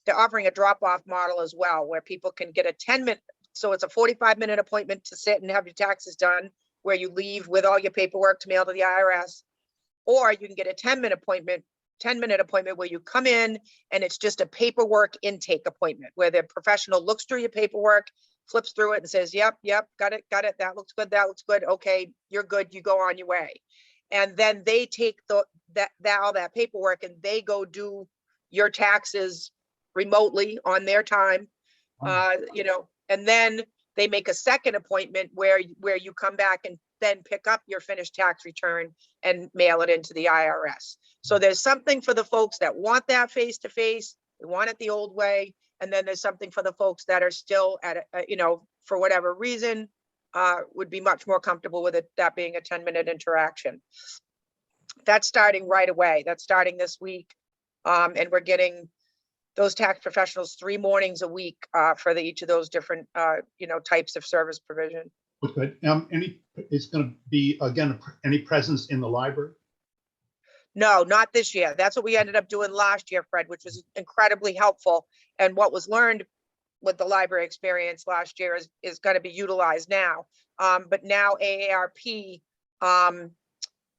They're offering a drop-off model as well, where people can get a 10-minute, so it's a 45-minute appointment to sit and have your taxes done, where you leave with all your paperwork to mail to the IRS, or you can get a 10-minute appointment where you come in and it's just a paperwork intake appointment where the professional looks through your paperwork, flips through it and says, yep, got it. That looks good. Okay, you're good. You go on your way. And then they take all that paperwork and they go do your taxes remotely on their time, and then they make a second appointment where you come back and then pick up your finished tax return and mail it into the IRS. So there's something for the folks that want that face-to-face, they want it the old way. And then there's something for the folks that are still at, for whatever reason, would be much more comfortable with it, that being a 10-minute interaction. That's starting right away. That's starting this week. And we're getting those tax professionals 3 mornings a week for each of those different, types of service provision. Okay. It's going to be, again, any presence in the library? No, not this year. That's what we ended up doing last year, Fred, which was incredibly helpful. And what was learned with the library experience last year is going to be utilized now. But now AARP,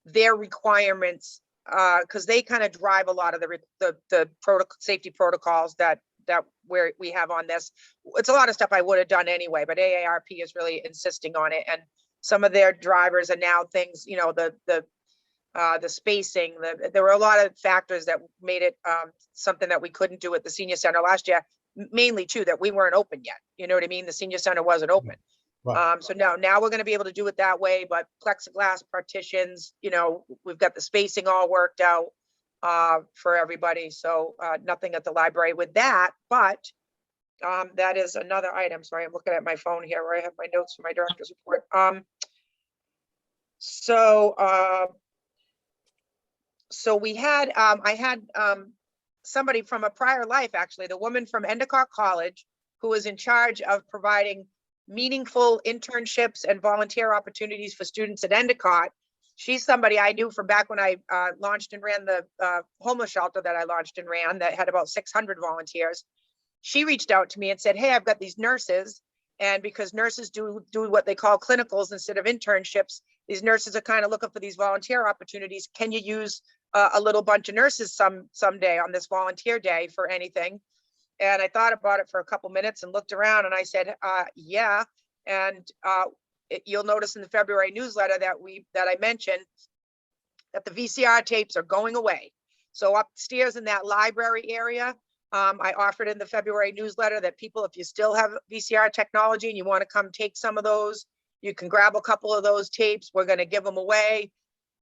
their requirements, because they kind of drive a lot of the safety protocols that we have on this. It's a lot of stuff I would have done anyway, but AARP is really insisting on it. And some of their drivers are now things, the spacing, there were a lot of factors that made it something that we couldn't do at the senior center last year, mainly too, that we weren't open yet. You know what I mean? The senior center wasn't open. Right. So now we're going to be able to do it that way, but plexiglass partitions, we've got the spacing all worked out for everybody. So nothing at the library with that, but that is another item. Sorry, I'm looking at my phone here where I have my notes for my director's report. so we had, I had, somebody from a prior life, actually, the woman from Endicott College, who was in charge of providing meaningful internships and volunteer opportunities for students at Endicott. She's somebody I knew from back when I launched and ran the homeless shelter that I launched and ran that had about 600 volunteers. She reached out to me and said, hey, I've got these nurses. And because nurses do what they call clinicals instead of internships, these nurses are kind of looking for these volunteer opportunities. Can you use a little bunch of nurses someday on this volunteer day for anything? And I thought about it for a couple minutes and looked around and I said, yeah. And you'll notice in the February newsletter that I mentioned that the VCR tapes are going away. So upstairs in that library area, I offered in the February newsletter that people, if you still have VCR technology and you want to come take some of those, you can grab a couple of those tapes. We're going to give them away.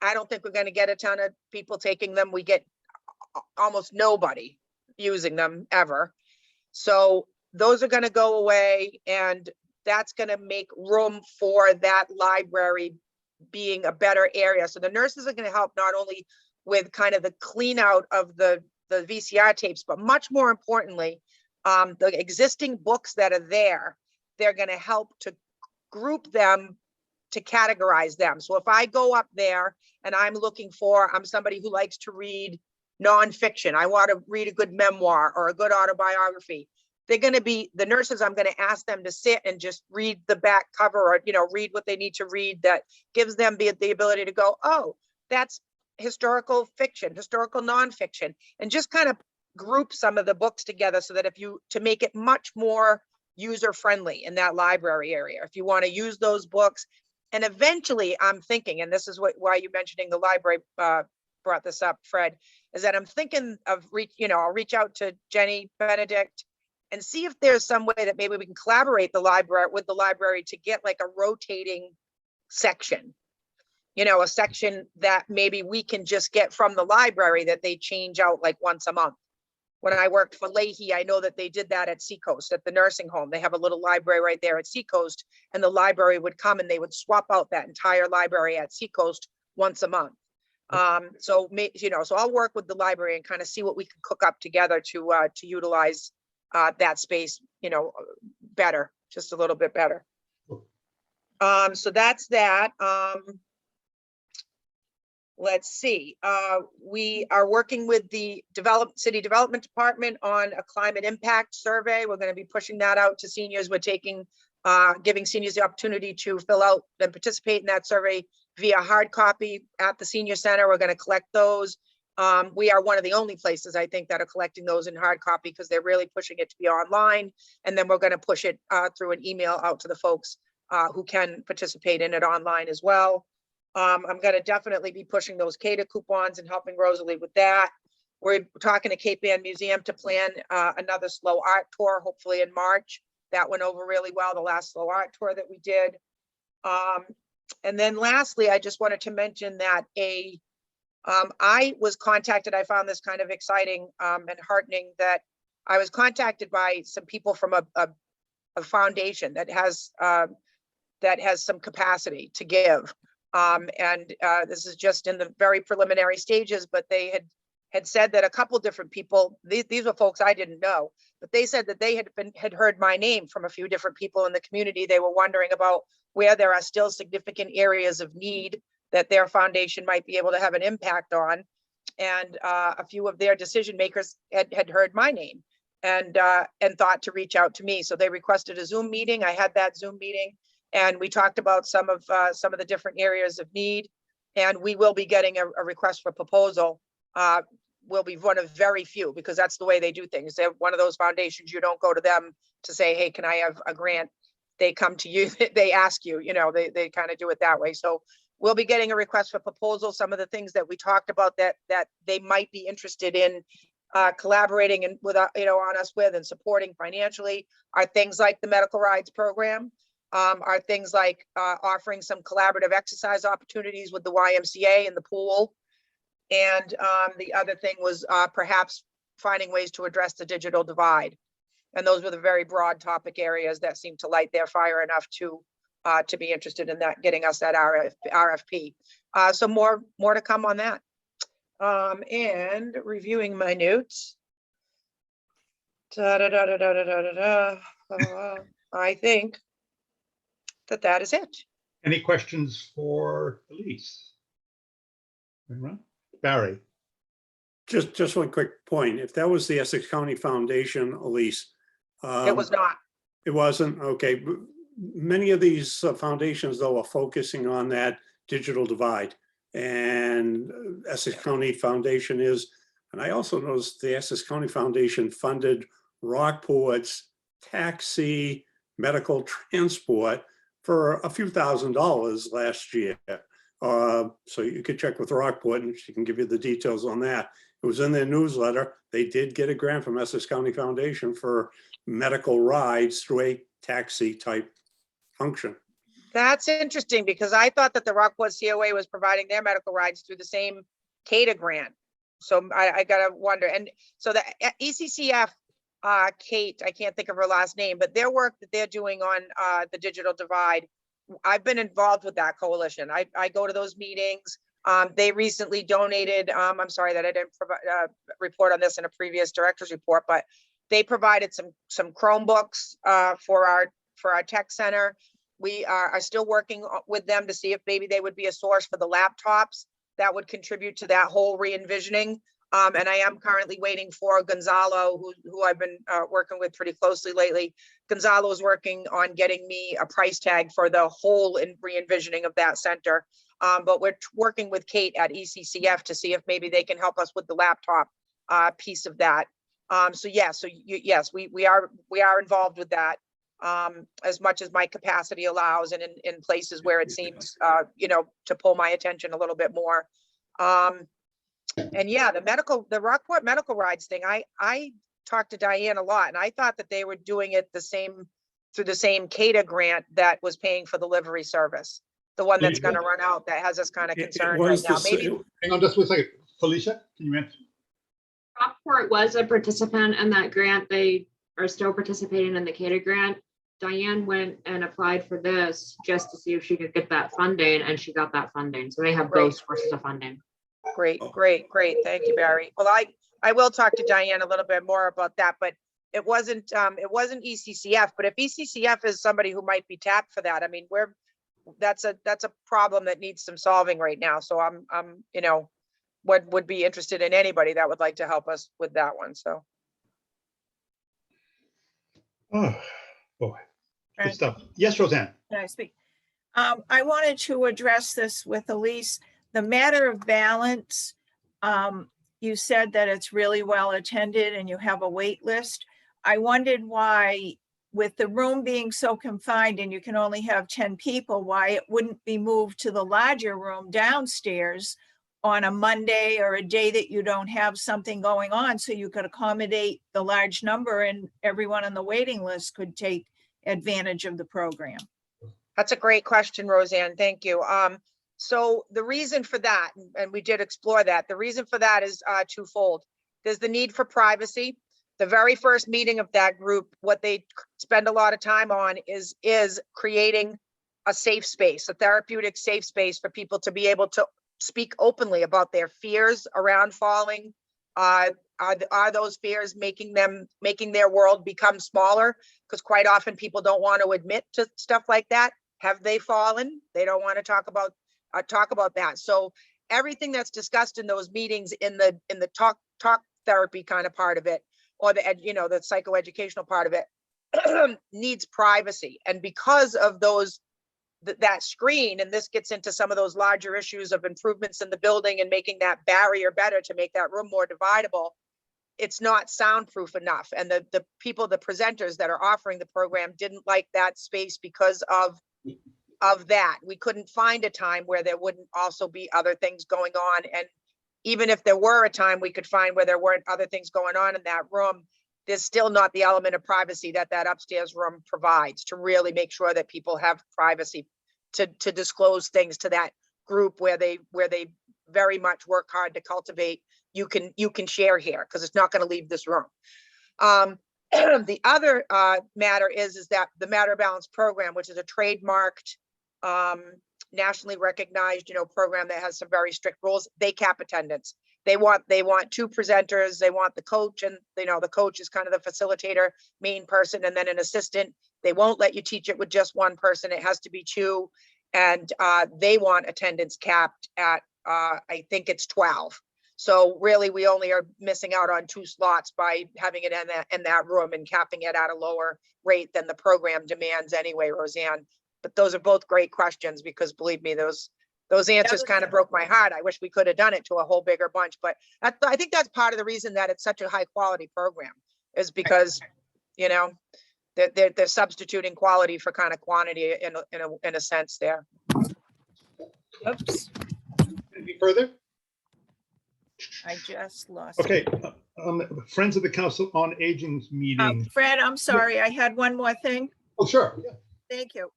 I don't think we're going to get a ton of people taking them. We get almost nobody using them ever. So those are going to go away, and that's going to make room for that library being a better area. So the nurses are going to help not only with kind of the clean out of the VCR tapes, but much more importantly, the existing books that are there, they're going to help to group them, to categorize them. So if I go up there and I'm somebody who likes to read nonfiction, I want to read a good memoir or a good autobiography, they're going to be the nurses. I'm going to ask them to sit and just read the back cover, or, read what they need to read that gives them the ability to go, oh, that's historical fiction, historical nonfiction, and just kind of group some of the books together so that to make it much more user friendly in that library area, if you want to use those books. And eventually I'm thinking, and this is why you mentioning the library brought this up, Fred, is that I'm thinking of I'll reach out to Jenny Benedict and see if there's some way that maybe we can collaborate with the library to get like a rotating section, a section that maybe we can just get from the library that they change out like once a month. When I worked for Leahy, I know that they did that at Seacoast, at the nursing home. They have a little library right there at Seacoast, and the library would come and they would swap out that entire library at Seacoast once a month. So I'll work with the library and kind of see what we can cook up together to utilize that space, better, just a little bit better. So that's that. Let's see. We are working with the City Development Department on a climate impact survey. We're going to be pushing that out to seniors. We're giving seniors the opportunity to fill out and participate in that survey via hard copy at the senior center. We're going to collect those. We are one of the only places, I think, that are collecting those in hard copy because they're really pushing it to be online. And then we're going to push it through an email out to the folks who can participate in it online as well. I'm going to definitely be pushing those CADA coupons and helping Rosalie with that. We're talking to Cape Ann Museum to plan another slow art tour, hopefully in March. That went over really well, the last slow art tour that we did. And then lastly, I just wanted to mention that I was contacted, I found this kind of exciting and heartening, that I was contacted by some people from a foundation that has some capacity to give. This is just in the very preliminary stages, but they had said that a couple different people, these were folks I didn't know, but they said that they had heard my name from a few different people in the community. They were wondering about where there are still significant areas of need that their foundation might be able to have an impact on. And a few of their decision makers had heard my name and thought to reach out to me. So they requested a Zoom meeting. I had that Zoom meeting, and we talked about some of the different areas of need. And we will be getting a request for proposal. We'll be one of very few, because that's the way they do things. They're one of those foundations, you don't go to them to say, hey, can I have a grant? They come to you, they ask you, they kind of do it that way. So we'll be getting a request for proposal. Some of the things that we talked about that they might be interested in collaborating and with on us with and supporting financially are things like the medical rides program, are things like offering some collaborative exercise opportunities with the YMCA and the pool. And the other thing was perhaps finding ways to address the digital divide. And those were the very broad topic areas that seemed to light their fire enough to be interested in that, getting us that RFP. So more to come on that. And reviewing my notes. Da, da, da, da, da, da, da, da, da. I think that is it. Any questions for Elise? Anyone? Barry? Just one quick point. If that was the Essex County Foundation, Elise. It was not. It wasn't, okay. Many of these foundations though are focusing on that digital divide. And Essex County Foundation is, and I also noticed the Essex County Foundation funded Rockport's taxi medical transport for a few $1,000s last year. So you could check with Rockport and she can give you the details on that. It was in their newsletter. They did get a grant from Essex County Foundation for medical rides through a taxi type function. That's interesting because I thought that the Rockport COA was providing their medical rides through the same CADA grant. So I gotta wonder. And so the ECCF, Kate, I can't think of her last name, but their work that they're doing on the digital divide, I've been involved with that coalition. I go to those meetings. They recently donated, I'm sorry that I didn't report on this in a previous director's report, but they provided some Chromebooks for our tech center. We are still working with them to see if maybe they would be a source for the laptops that would contribute to that whole re-envisioning. And I am currently waiting for Gonzalo, who I've been working with pretty closely lately. Gonzalo is working on getting me a price tag for the whole re-envisioning of that center. But we're working with Kate at ECCF to see if maybe they can help us with the laptop piece of that. So yes, we are involved with that as much as my capacity allows, and in places where it seems to pull my attention a little bit more. And yeah, the Rockport medical rides thing, I talked to Diane a lot, and I thought that they were doing it through the same CADA grant that was paying for the livery service, the one that's going to run out, that has us kind of concerned right now. Maybe. Hang on just one second. Felicia, can you answer? Rockport was a participant in that grant. They are still participating in the CADA grant. Diane went and applied for this just to see if she could get that funding, and she got that funding. So they have both sources of funding. Great. Thank you, Barry. Well, I will talk to Diane a little bit more about that, but it wasn't ECCF. But if ECCF is somebody who might be tapped for that, I mean, that's a problem that needs some solving right now. So I'm would be interested in anybody that would like to help us with that one. So. Oh, boy. Good Right. stuff. Yes, Roseanne. Can I speak? I wanted to address this with Elise. The matter of balance, you said that it's really well attended and you have a wait list. I wondered why, with the room being so confined and you can only have 10 people, why it wouldn't be moved to the larger room downstairs on a Monday or a day that you don't have something going on, so you could accommodate the large number and everyone on the waiting list could take advantage of the program. That's a great question, Roseanne. Thank you. So the reason for that, and we did explore that, the reason for that is twofold. There's the need for privacy. The very first meeting of that group, what they spend a lot of time on is creating a safe space, a therapeutic safe space for people to be able to speak openly about their fears around falling. Are those fears making their world become smaller? Because quite often people don't want to admit to stuff like that. Have they fallen? They don't want to talk about that. So everything that's discussed in those meetings, in the talk therapy kind of part of it, or the psychoeducational part of it, needs privacy. And because of that screen, and this gets into some of those larger issues of improvements in the building and making that barrier better to make that room more dividable, it's not soundproof enough. And the presenters that are offering the program didn't like that space because of that. We couldn't find a time where there wouldn't also be other things going on. And even if there were a time we could find where there weren't other things going on in that room, there's still not the element of privacy that upstairs room provides to really make sure that people have privacy to disclose things to that group where they very much work hard to cultivate. You can share here because it's not going to leave this room. The other matter is that the Matter Balance program, which is a trademarked, nationally recognized, program that has some very strict rules, they cap attendance. they want 2 presenters, they want the coach, and the coach is kind of the facilitator, main person, and then an assistant. They won't let you teach it with just 1 person. It has to be 2. And they want attendance capped at, I think it's 12. So really, we only are missing out on 2 slots by having it in that room and capping it at a lower rate than the program demands anyway, Roseanne. But those are both great questions, because believe me, those answers kind of broke my heart. I wish we could have done it to a whole bigger bunch, but I think that's part of the reason that it's such a high quality program, is because, they're substituting quality for kind of quantity in a sense there. Oops, Any further? I just lost. Okay, Friends of the Council on Aging's meeting. Fred, I'm sorry, I had one more thing. Oh, sure. Yeah. Thank you.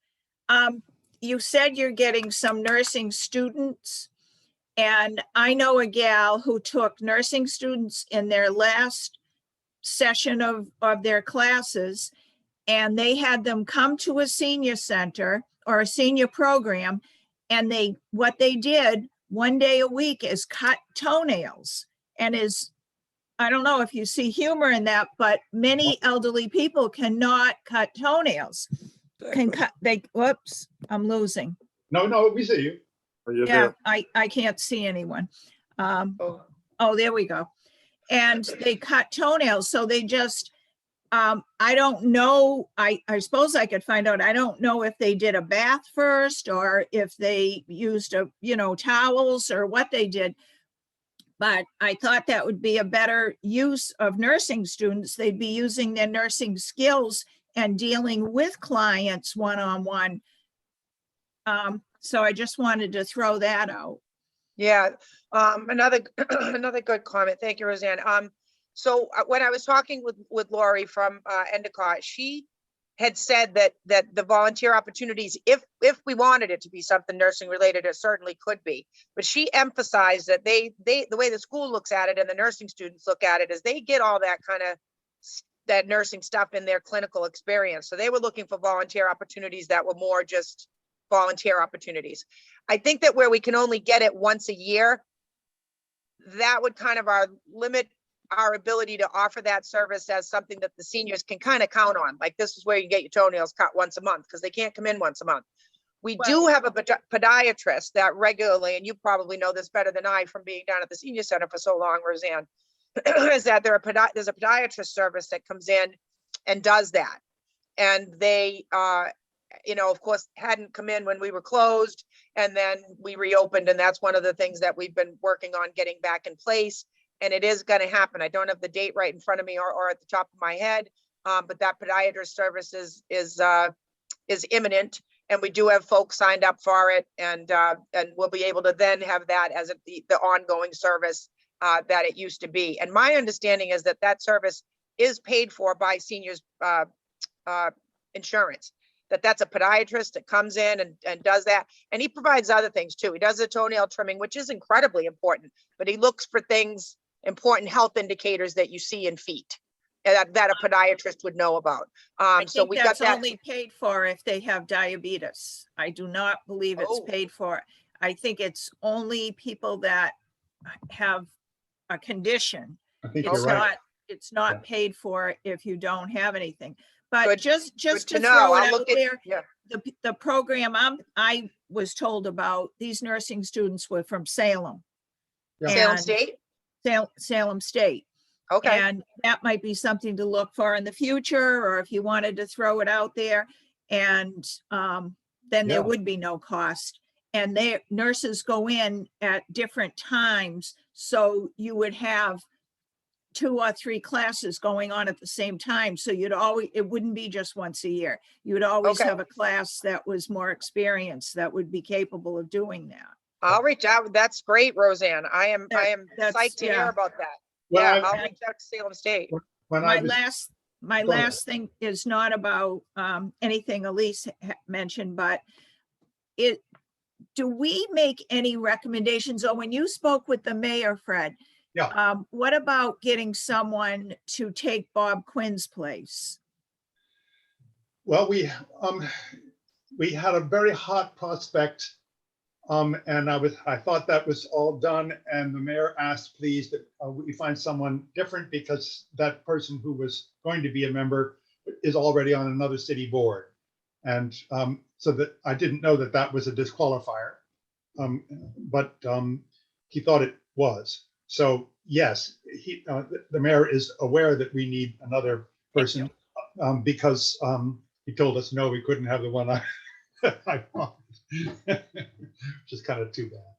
You said you're getting some nursing students, and I know a gal who took nursing students in their last session of their classes, and they had them come to a senior center or a senior program, and what they did 1 day a week is cut toenails. And I don't know if you see humor in that, but many elderly people cannot cut toenails. Whoops, I'm losing. No, we see you. Are you Yeah, there? I can't see anyone. Oh, there we go. And they cut toenails, so they just, I don't know, I suppose I could find out. I don't know if they did a bath first or if they used towels or what they did. But I thought that would be a better use of nursing students. They'd be using their nursing skills and dealing with clients one-on-one. So I just wanted to throw that out. Yeah, another good comment. Thank you, Roseanne. So when I was talking with Lori from Endicott, she had said that the volunteer opportunities, if we wanted it to be something nursing related, it certainly could be. But she emphasized that the way the school looks at it and the nursing students look at it is they get all that kind of that nursing stuff in their clinical experience. So they were looking for volunteer opportunities that were more just volunteer opportunities. I think that where we can only get it once a year, that would kind of limit our ability to offer that service as something that the seniors can kind of count on. Like, this is where you get your toenails cut once a month, because they can't come in once a month. We do have a podiatrist that regularly, and you probably know this better than I from being down at the senior center for so long, Roseanne, is that there's a podiatrist service that comes in and does that. And they, of course, hadn't come in when we were closed, and then we reopened. And that's one of the things that we've been working on getting back in place. And it is going to happen. I don't have the date right in front of me or at the top of my head, but that podiatrist service is imminent, and we do have folks signed up for it, and we'll be able to then have that as the ongoing service that it used to be. And my understanding is that service is paid for by seniors' insurance. That's a podiatrist that comes in and does that. And he provides other things too. He does the toenail trimming, which is incredibly important, but he looks for things, important health indicators that you see in feet that a podiatrist would know about. So we got that. Only paid for if they have diabetes. I do not believe it's paid for. I think it's only people that have a condition. I think you're right. It's not paid for if you don't have anything. But just to know. throw it I'll out look at- there, yeah. the program I was told about, these nursing students were from Salem. Yeah. Salem And State? Salem State. Okay. And that might be something to look for in the future, or if you wanted to throw it out there. And then there would be no cost. And their nurses go in at different times. So you would have 2 or 3 classes going on at the same time. So it wouldn't be just once a year. You would always have a class that was more experienced that would be capable of doing that. I'll reach out. That's great, Roseanne. I am psyched to hear about that. Well, I'll reach out to Salem State. When My I was, last thing is not about anything Elise mentioned, but do we make any recommendations? Or when you spoke with the mayor, Fred, what about getting someone to take Bob Quinn's place? well, we had a very hot prospect And I thought that was all done, and the mayor asked, please, that we find someone different because that person who was going to be a member is already on another city board. And so that I didn't know that that was a disqualifier, but he thought it was. So yes, the mayor is aware that we need another person because he told us, no, we couldn't have the one I wanted. Which is kind of too bad.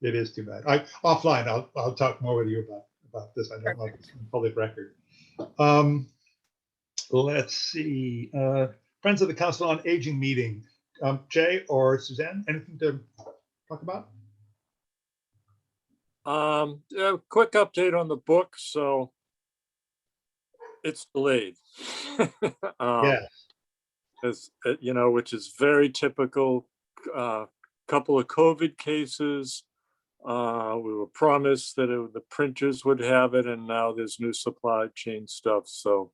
It is too bad. Offline, I'll talk more with you about this. I don't like this in public record. Let's see. Friends of the Council on Aging meeting. Jay or Suzanne, anything to talk about? A quick update on the book. So it's delayed. Yeah. As you know, which is very typical. Couple of COVID cases. We were promised that the printers would have it, and now there's new supply chain stuff. So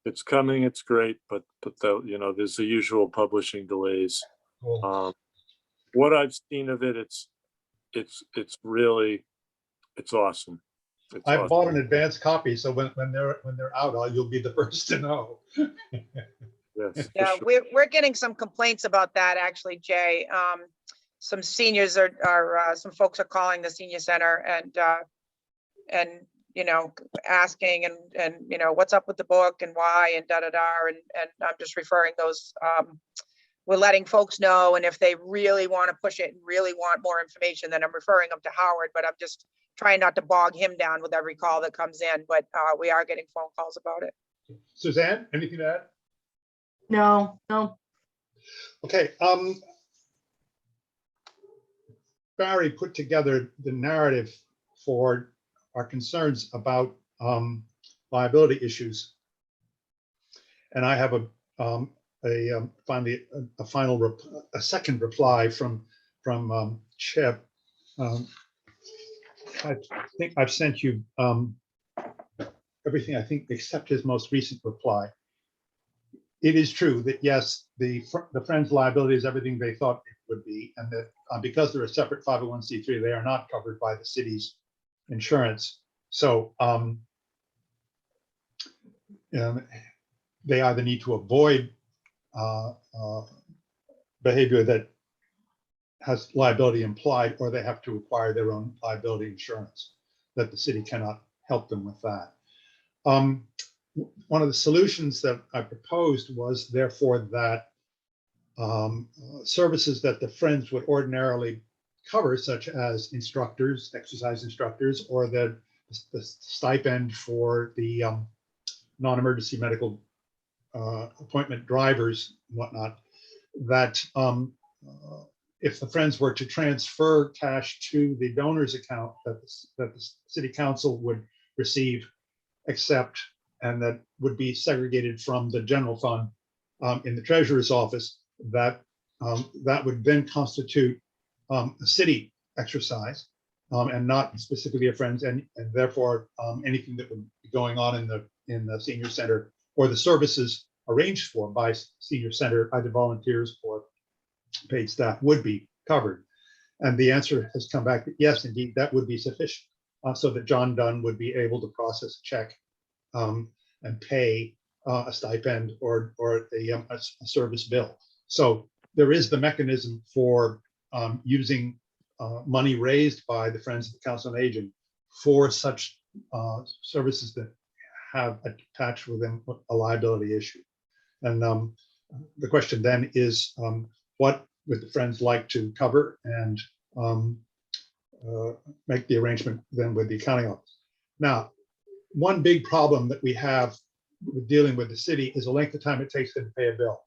it's coming. It's great, but there's the usual publishing delays. Cool. What I've seen of it, it's really awesome. I Awesome. bought an advanced copy, so when they're out, you'll be the first to know. Yes, Yeah, for sure. we're getting some complaints about that, actually, Jay. Some seniors some folks are calling the senior center and asking and what's up with the book and why and and I'm just referring those. We're letting folks know, and if they really want to push it and really want more information, then I'm referring them to Howard. But I'm just trying not to bog him down with every call that comes in. But we are getting phone calls about it. Suzanne, anything to add? No. Okay. Barry put together the narrative for our concerns about liability issues, and I have a second reply from Chip. I think I've sent you everything, I think, except his most recent reply. It is true that yes, the Friends liability is everything they thought it would be, and that because they're a separate 501c3, they are not covered by the city's insurance. So they either need to avoid behavior that has liability implied, or they have to acquire their own liability insurance, that the city cannot help them with that. One of the solutions that I proposed was therefore that services that the Friends would ordinarily cover, such as instructors, exercise instructors, or the stipend for the non-emergency medical appointment drivers and whatnot, that if the Friends were to transfer cash to the donor's account that the city council would receive, accept, and that would be segregated from the general fund in the treasurer's office, that would then constitute a city exercise and not specifically a Friends, and therefore anything that would be going on in the senior center or the services arranged for by senior center, either volunteers or paid staff, would be covered. And the answer has come back that yes, indeed, that would be sufficient, so that John Dunn would be able to process a check and pay a stipend or a service bill. So there is the mechanism for using money raised by the Friends of the Council on Aging for such services that have attached with them a liability issue. And the question then is, what would the Friends like to cover, and make the arrangement then with the accounting office. Now, one big problem that we have with dealing with the city is the length of time it takes them to pay a bill.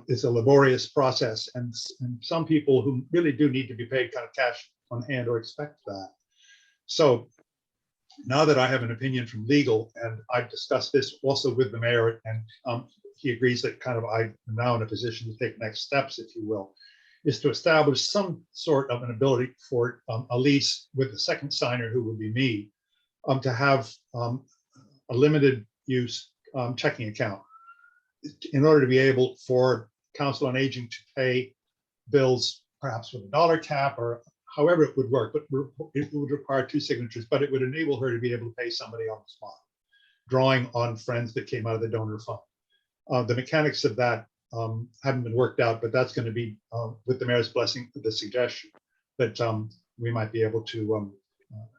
It's a laborious process, and some people who really do need to be paid kind of cash on hand or expect that. So now that I have an opinion from legal, and I've discussed this also with the mayor, and he agrees that kind of I'm now in a position to take next steps, if you will, is to establish some sort of an ability for a lease with the second signer, who would be me, to have a limited use checking account in order to be able for Council on Aging to pay bills perhaps with a dollar tap or however it would work, but it would require 2 signatures, but it would enable her to be able to pay somebody on the spot, drawing on friends that came out of the donor fund. The mechanics of that haven't been worked out, but that's going to be with the mayor's blessing, the suggestion that we might be able to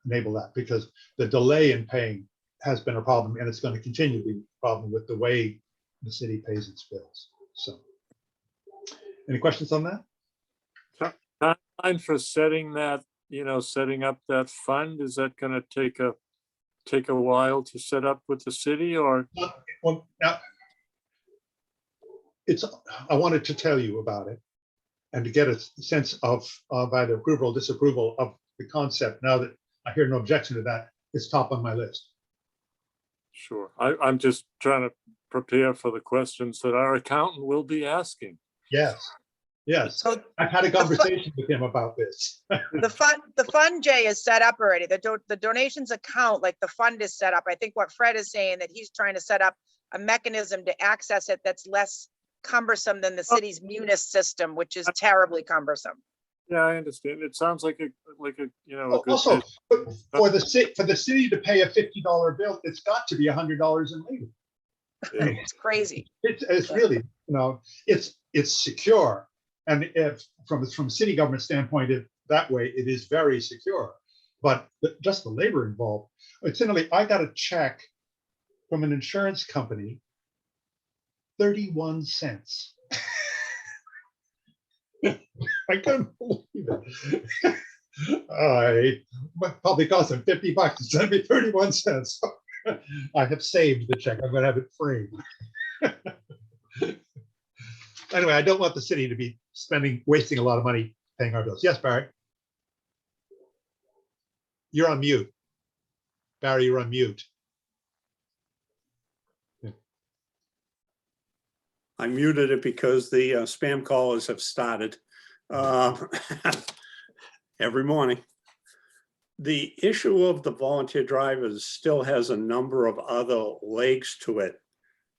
enable that, because the delay in paying has been a problem, and it's going to continue to be a problem with the way the city pays its bills. So, any questions on that? Timeline for setting that, setting up that fund, is that gonna take a while to set up with the city, or? Well, now, I wanted to tell you about it and to get a sense of either approval or disapproval of the concept. Now that I hear no objection to that, it's top on my list. Sure, I'm just trying to prepare for the questions that our accountant will be asking. Yes, yes. So I've had a conversation with him about this. the fund, Jay, is set up already. The donations account, like the fund is set up. I think what Fred is saying, that he's trying to set up a mechanism to access it that's less cumbersome than the city's munis system, which is terribly cumbersome. Yeah, I understand. It sounds like a good Also, for the city to pay a $50 bill, it's got to be $100 in labor. It's crazy. It's really, it's secure. And if from city government standpoint, that way it is very secure. But just the labor involved. Incidentally, I got a check from an insurance company, 31 cents. I couldn't believe it. I probably cost him $50. It's gonna be 31 cents. I have saved the check. I'm gonna have it framed. Anyway, I don't want the city to be wasting a lot of money paying our bills. Yes, Barry. You're on mute. Barry, you're on mute. I muted it because the spam callers have started every morning. The issue of the volunteer drivers still has a number of other legs to it.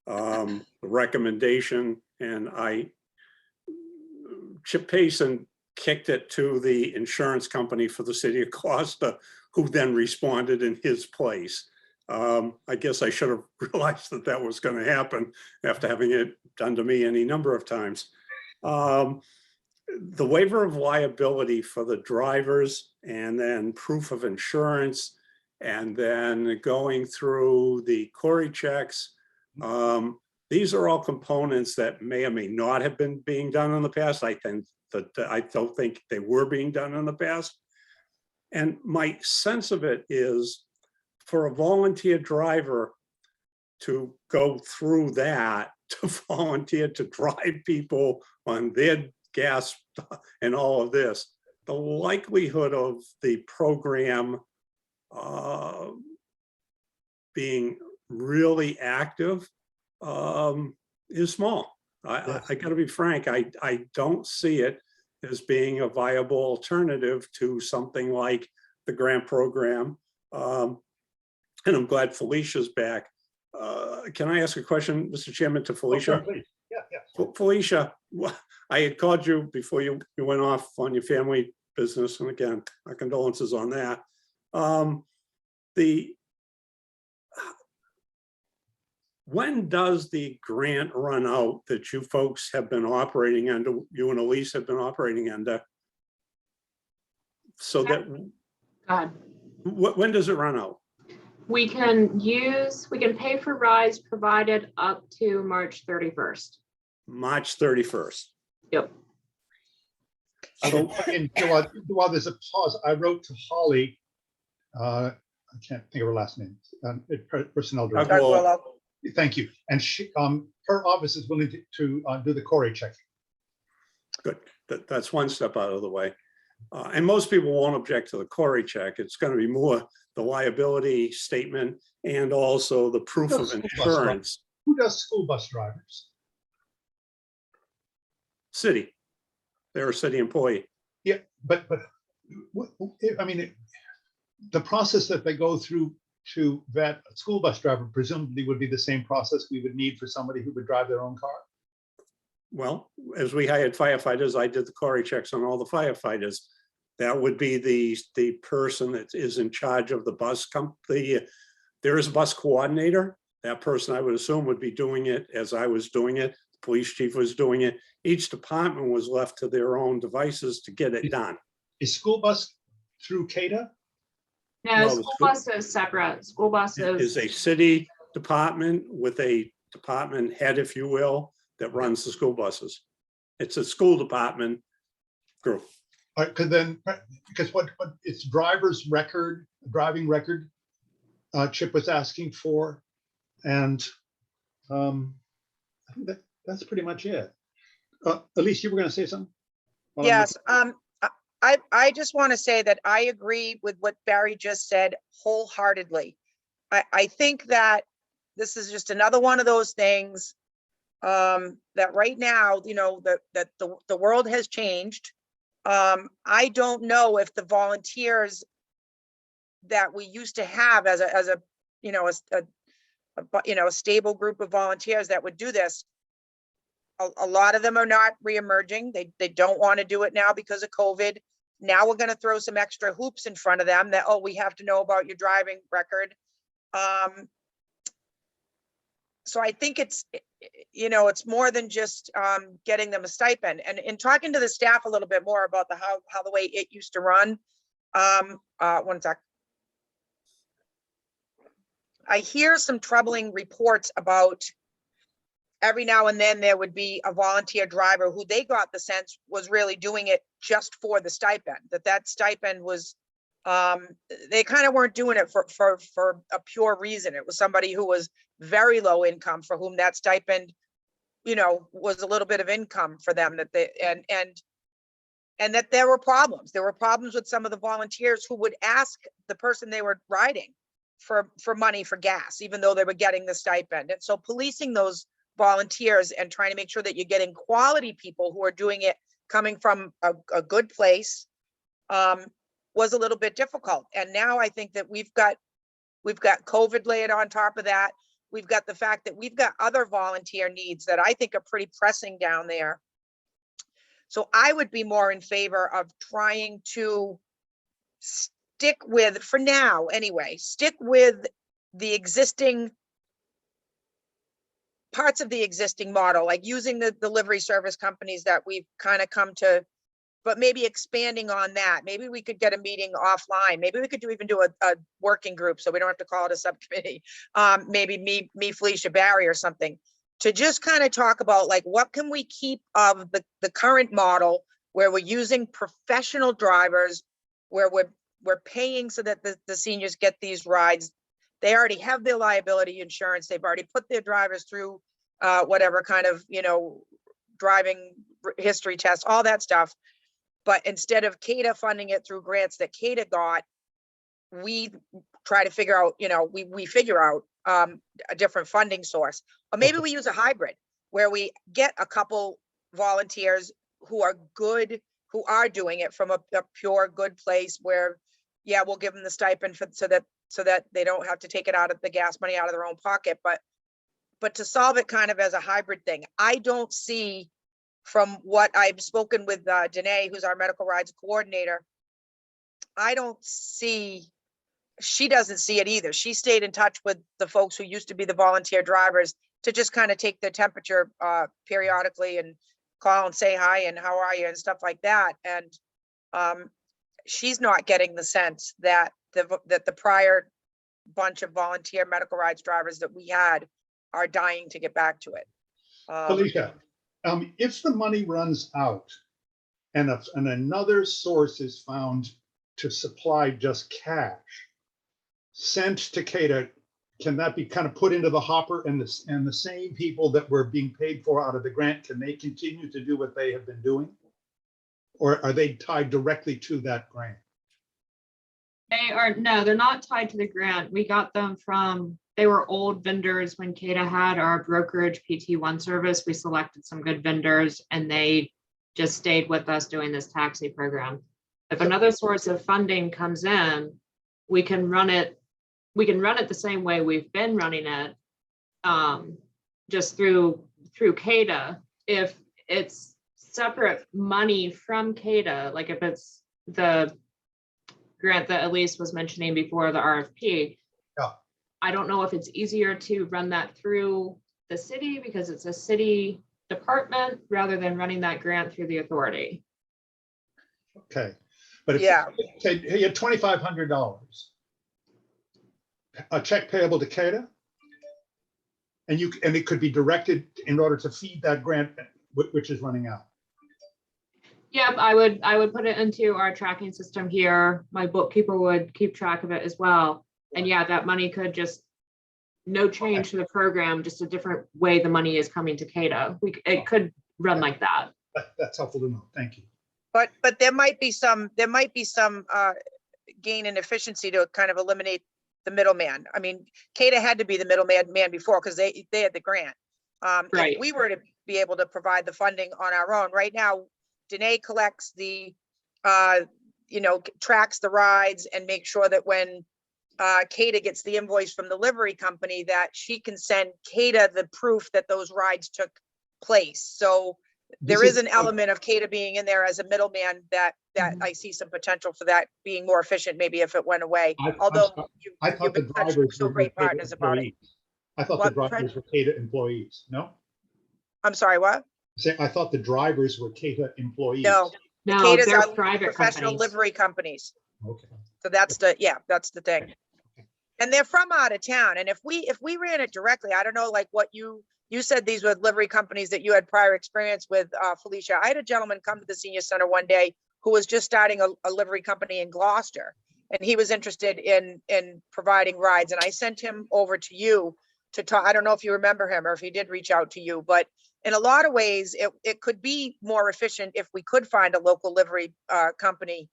The recommendation, and Chip Payson kicked it to the insurance company for the city of Gloucester, who then responded in his place. I guess I should have realized that was going to happen after having it done to me any number of times. The waiver of liability for the drivers, and then proof of insurance, and then going through the Corey checks. These are all components that may or may not have been being done in the past. I don't think they were being done in the past. And my sense of it is, for a volunteer driver to go through that, to volunteer to drive people on their gas and all of this, the likelihood of the program being really active is small. I got to be frank, I don't see it as being a viable alternative to something like the grant program. And I'm glad Felicia's back. Can I ask a question, Mr. Chairman, to Felicia? Oh, yeah. Felicia, I had called you before you went off on your family business. And again, our condolences on that. When does the grant run out that you folks have been operating under, you and Elise have been operating under? So that, God. when does it run out? We can pay for rides provided up to March 31st. March 31st. Yep. So, while there's a pause, I wrote to Holly, I can't think of her last name, personnel director. Doug Willow. Thank you. And she, her office is willing to do the Corey checking. Good. That's one step out of the way. And most people won't object to the Corey check. It's going to be more the liability statement and also the proof of insurance. Who does school bus drivers? City. They're a city employee. Yeah, but I mean, the process that they go through to vet a school bus driver presumably would be the same process we would need for somebody who would drive their own car. well, as we hired firefighters, I did the Cory checks on all the firefighters. That would be the person that is in charge of the bus company. There is a bus coordinator. That person, I would assume, would be doing it as I was doing it. The police chief was doing it. Each department was left to their own devices to get it done. Is school bus through CADA? No, No, the school school- bus is separate. School bus It is is, a city department with a department head, if you will, that runs the school buses. It's a school department group. Because what it's driver's record, driving record, Chip was asking for, and I think that's pretty much it. Elise, you were going to say something? While I'm Yes, I just want to say that I agree with what Barry just said wholeheartedly. I think that this is just another one of those things that right now, you know, that the world has changed. I don't know if the volunteers that we used to have as a you know, a stable group of volunteers that would do this. A lot of them are not reemerging. They don't want to do it now because of COVID. Now we're going to throw some extra hoops in front of them that, oh, we have to know about your driving record. So I think it's, you know, it's more than just getting them a stipend. And in talking to the staff a little bit more about how the way it used to run. One sec. I hear some troubling reports about every now and then there would be a volunteer driver who they got the sense was really doing it just for the stipend, that stipend was, they kind of weren't doing it for a pure reason. It was somebody who was very low income for whom that stipend, you know, was a little bit of income for them, that they, and that there were problems. There were problems with some of the volunteers who would ask the person they were riding for money for gas, even though they were getting the stipend. And so policing those volunteers and trying to make sure that you're getting quality people who are doing it coming from a good place was a little bit difficult. And now I think that we've got COVID layered on top of that. We've got the fact that we've got other volunteer needs that I think are pretty pressing down there. So I would be more in favor of trying to stick with, for now anyway, stick with the existing parts of the existing model, like using the delivery service companies that we've kind of come to, but maybe expanding on that. Maybe we could get a meeting offline. Maybe we could even do a working group so we don't have to call it a subcommittee. Maybe me, Felicia, Barry or something, to just kind of talk about like, what can we keep of the current model where we're using professional drivers, where we're paying so that the seniors get these rides. They already have their liability insurance. They've already put their drivers through whatever kind of, you know, driving history test, all that stuff. But instead of CADA funding it through grants that CADA got, we try to figure out, you know, we figure out a different funding source. Or maybe we use a hybrid where we get a couple volunteers who are good, who are doing it from a pure good place where, yeah, we'll give them the stipend so that they don't have to take it out of the gas money out of their own pocket, but to solve it kind of as a hybrid thing. I don't see, from what I've spoken with Danae, who's our medical rides coordinator, I don't see, she doesn't see it either. She stayed in touch with the folks who used to be the volunteer drivers to just kind of take their temperature periodically and call and say hi and how are you and stuff like that. And she's not getting the sense that the prior bunch of volunteer medical rides drivers that we had are dying to get back to it. Felicia, if the money runs out and another source is found to supply just cash sent to CADA, can that be kind of put into the hopper, and the same people that were being paid for out of the grant, can they continue to do what they have been doing? Or are they tied directly to that grant? no, they're not tied to the grant. We got them from, they were old vendors when CADA had our brokerage PT1 service. We selected some good vendors and they just stayed with us doing this taxi program. If another source of funding comes in, we can run it the same way we've been running it, just through CADA. If it's separate money from CADA, like if it's the grant that Elise was mentioning before the RFP. Yeah. I don't know if it's easier to run that through the city because it's a city department rather than running that grant through the authority. Okay, but if, Yeah. say, hey, you had $2,500, a check payable to CADA, and it could be directed in order to feed that grant, which is running out. Yep, I would put it into our tracking system here. My bookkeeper would keep track of it as well. And yeah, that money could just, no change to the program, just a different way the money is coming to CADA. It could run like that. That's helpful to know. Thank you. But there might be some gain in efficiency to kind of eliminate the middleman. I mean, CADA had to be the middleman before because they had the grant. Right. If we were to be able to provide the funding on our own, right now, Danae collects the, tracks the rides and make sure that when CADA gets the invoice from the livery company, that she can send CADA the proof that those rides took place. So there is an element of CADA being in there as a middleman that I see some potential for that being more efficient, maybe if it went away. Although I thought you've the been such drivers so were great CADA partners about it. employees. I thought the What, Fred? drivers were CADA employees. No? I'm sorry, what? I thought the drivers were CADA employees. No, the No, CADA's they're are private professional companies. livery companies. Okay. So that's the thing. And they're from out of town. And if we ran it directly, I don't know, like what you said, these were livery companies that you had prior experience with, Felicia. I had a gentleman come to the senior center one day who was just starting a livery company in Gloucester. And he was interested in providing rides. And I sent him over to you to talk. I don't know if you remember him or if he did reach out to you, but in a lot of ways, it could be more efficient if we could find a local livery company,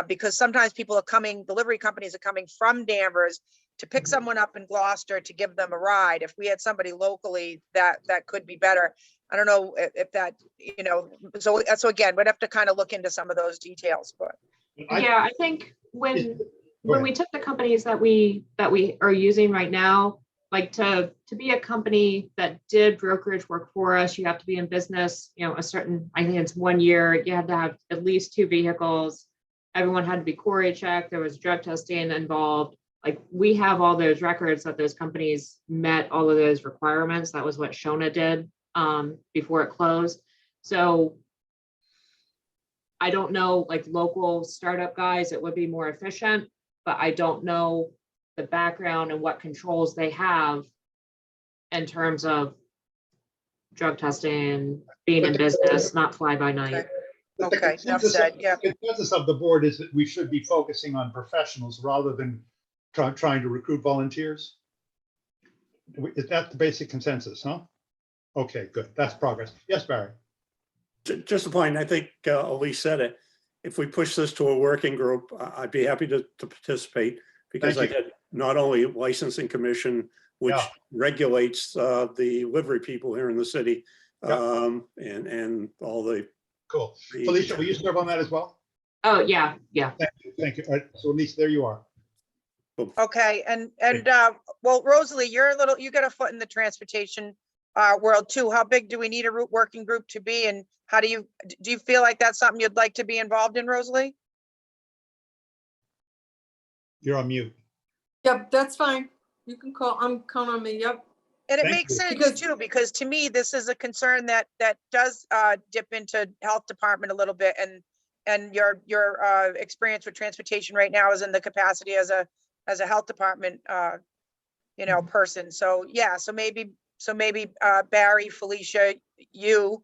because sometimes the livery companies are coming from Danvers to pick someone up in Gloucester to give them a ride. If we had somebody locally, that could be better. I don't know if that, so again, we'd have to kind of look into some of those details, but. Yeah, I think when ahead. we took the companies that we are using right now, like to be a company that did brokerage work for us, you have to be in business, a certain, I think it's 1 year, you had to have at least 2 vehicles. Everyone had to be quarry checked. There was drug testing involved. Like we have all those records that those companies met all of those requirements. That was what Shona did before it closed. So I don't know, like local startup guys, it would be more efficient, but I don't know the background and what controls they have in terms of drug testing, being in business, not fly by night. Okay, enough said, yeah. The consensus of the board is that we should be focusing on professionals rather than trying to recruit volunteers. Is that the basic consensus, huh? Okay, good. That's progress. Yes, Barry. Just a point, I think Elise said it. If we push this to a working group, I'd be happy to participate because I get not only licensing commission, which regulates the livery people here in the city, and all the. Cool. Felicia, will you serve on that as well? Oh, yeah. Thank you. All right, so Elise, there you are. Okay, and well, Rosalie, you got a foot in the transportation world too. How big do we need a working group to be, and how do you feel like that's something you'd like to be involved in, Rosalie? You're on mute. Yep, that's fine. You can count on me, yep. And it Thank makes you. sense too, because to me, this is a concern that does dip into health department a little bit, and your experience with transportation right now is in the capacity as a health department person. So yeah, so maybe Barry, Felicia, you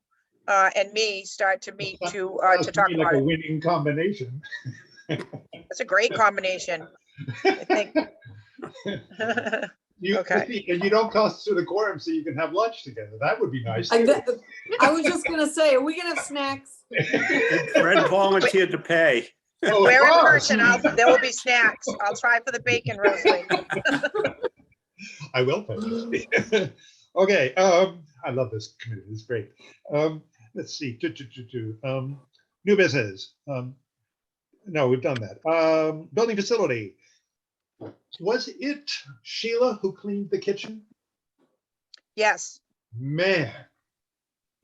and me start to meet to talk about like a it. winning combination. It's a great combination, I think. Okay. And you don't constitute a quorum, so you can have lunch together. That would be nice. I was just gonna say, are we gonna have snacks? Fred volunteered to pay. Oh, We're in wow. person. There will be snacks. I'll try for the bacon, Rosalie. I will pay. Okay, I love this committee. It's great. Let's see. New business. No, we've done that. Building facility. Was it Sheila who cleaned the kitchen? Yes. Man,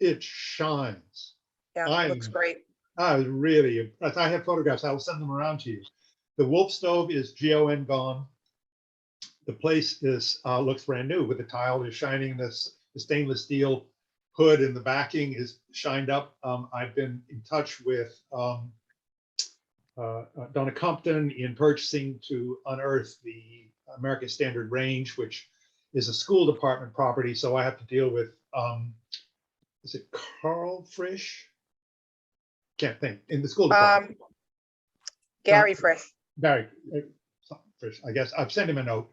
it shines. Yeah, I'm- looks great. I was really impressed. I have photographs. I will send them around to you. The Wolf stove is GON gone. The place is looks brand new with the tile is shining. This the stainless steel hood and the backing is shined up. I've been in touch with Donna Compton in purchasing to unearth the American Standard Range, which is a school department property. So I have to deal with is it Carl Frisch? Can't think in the school department. Gary Frisch. Barry Frisch, I guess. I've sent him a note,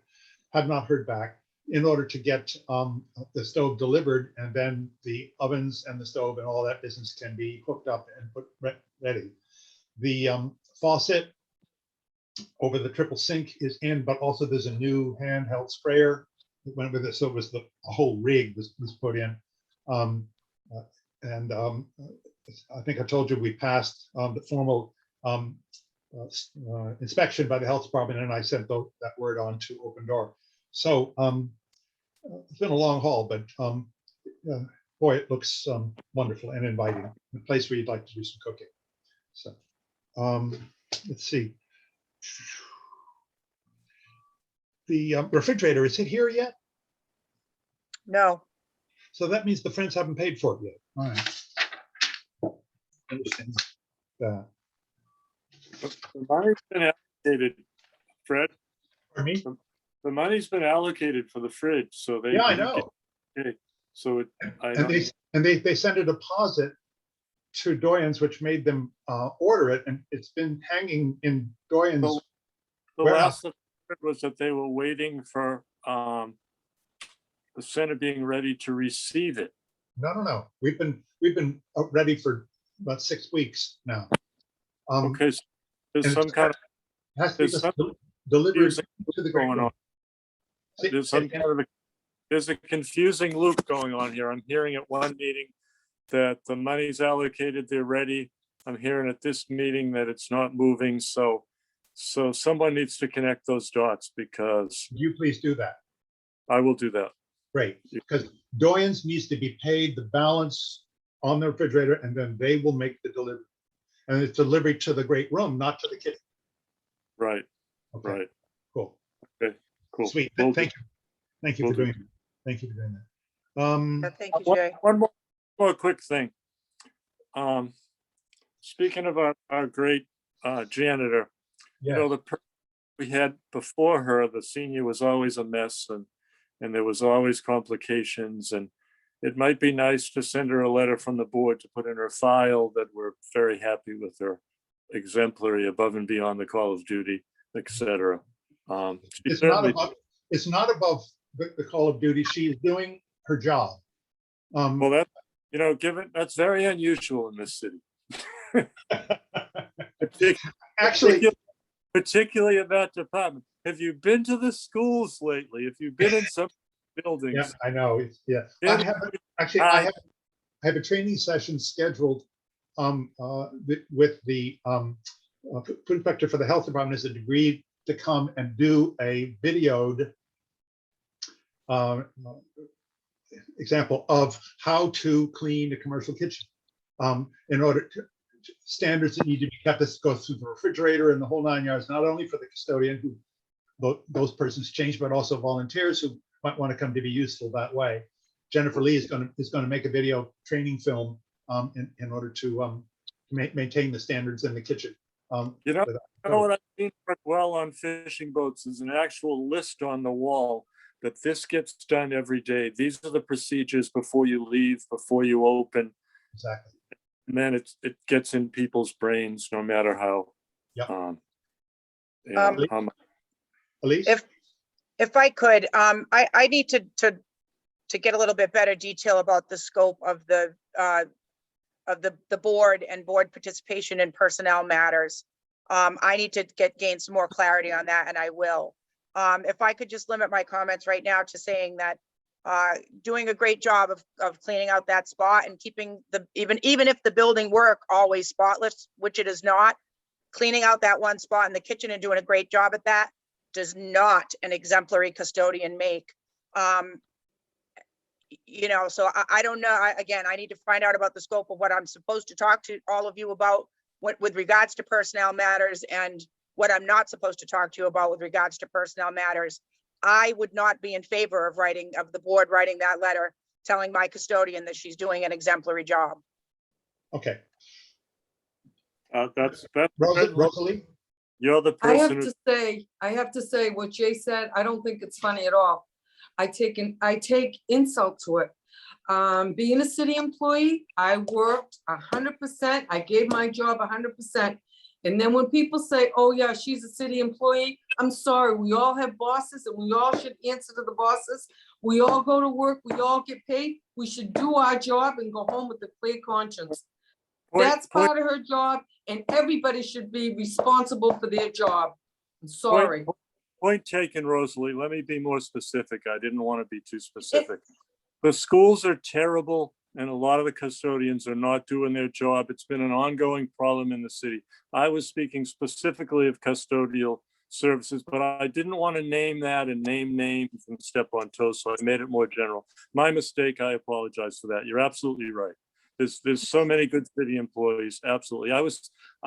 have not heard back, in order to get the stove delivered, and then the ovens and the stove and all that business can be hooked up and put ready. The faucet over the triple sink is in, but also there's a new handheld sprayer that went with it. So it was the whole rig was put in. I think I told you we passed the formal inspection by the health department, and I sent that word on to Open Door. So it's been a long haul, but boy, it looks wonderful and inviting. A place where you'd like to do some cooking. So let's see. The refrigerator, is it here yet? No, So that means the Friends haven't paid for it yet. All right. Understand that. The money's been allocated, Fred. Pardon me? The money's been allocated for the fridge, so they. Yeah, I know. Okay, so I And know. they sent a deposit to Doyen's, which made them order it, and it's been hanging in Doyen's. So the warehouse. last of it was that they were waiting for the center being ready to receive it. No. We've been ready for about 6 weeks now. Okay, so and there's some kind of Has to be there's some delivered confusing to the great going room. on. There's some kind of there's a confusing loop going on here. I'm hearing at one meeting that the money's allocated, they're ready. I'm hearing at this meeting that it's not moving. So someone needs to connect those dots, because Would you please do that? I will do that. Great, because Doyen's needs to be paid the balance on the refrigerator, and then they will make the delivery. And it's delivered to the great room, not to the kitchen. Right, Okay, right. cool. Cool. Sweet. Will do. Thank you. Thank you Will for do. doing that. Thank you for doing that. thank you, Jay. One more quick thing. Speaking of our great janitor, you know, Yeah, we had before her, the senior was always a mess, and there was always complications, and it might be nice to send her a letter from the board to put in her file that we're very happy with her, exemplary, above and beyond the call of duty, etc. it's not above the call of duty. She is doing her job. Well, that, you know, that's very unusual in this city. Actually, Particularly in that department. Have you been to the schools lately? Have you been in some buildings? yeah, I know. I have a training session scheduled with the food inspector for the health department as a degree to come and do a videoed example of how to clean a commercial kitchen. In order to standards that need to be kept, this goes through the refrigerator and the whole 9 yards, not only for the custodian who those persons change, but also volunteers who might want to come to be useful that way. Jennifer Lee is going to make a video training film in order to maintain the standards in the kitchen. You know what I've seen work well on fishing boats is an actual list on the wall that this gets done every day. These are the procedures before you leave, before you open. Exactly. And then it gets in people's brains, no matter how. Yep. How much. Elise? If I could, I need to get a little bit better detail about the scope of the board and board participation in personnel matters. I need to gain some more clarity on that, and I will. If I could just limit my comments right now to saying that doing a great job of cleaning out that spot and keeping even if the building were always spotless, which it is not, cleaning out that one spot in the kitchen and doing a great job at that does not an exemplary custodian make. you know, so I don't know. Again, I need to find out about the scope of what I'm supposed to talk to all of you about with regards to personnel matters, and what I'm not supposed to talk to you about with regards to personnel matters. I would not be in favor of the board writing that letter telling my custodian that she's doing an exemplary job. Okay, That's, Rosalie? you're the I have person who, to say what Jay said, I don't think it's funny at all. I take insult to it. Being a city employee, I worked 100%. I gave my job 100%. And then when people say, oh yeah, she's a city employee, I'm sorry, we all have bosses and we all should answer to the bosses. We all go to work, we all get paid. We should do our job and go home with a clear conscience. That's part of her job, and everybody should be responsible for their job. I'm sorry. Point taken, Rosalie. Let me be more specific. I didn't want to be too specific. The schools are terrible, and a lot of the custodians are not doing their job. It's been an ongoing problem in the city. I was speaking specifically of custodial services, but I didn't want to name that and name names and step on toes, so I made it more general. My mistake. I apologize for that. You're absolutely right. There's so many good city employees. Absolutely. I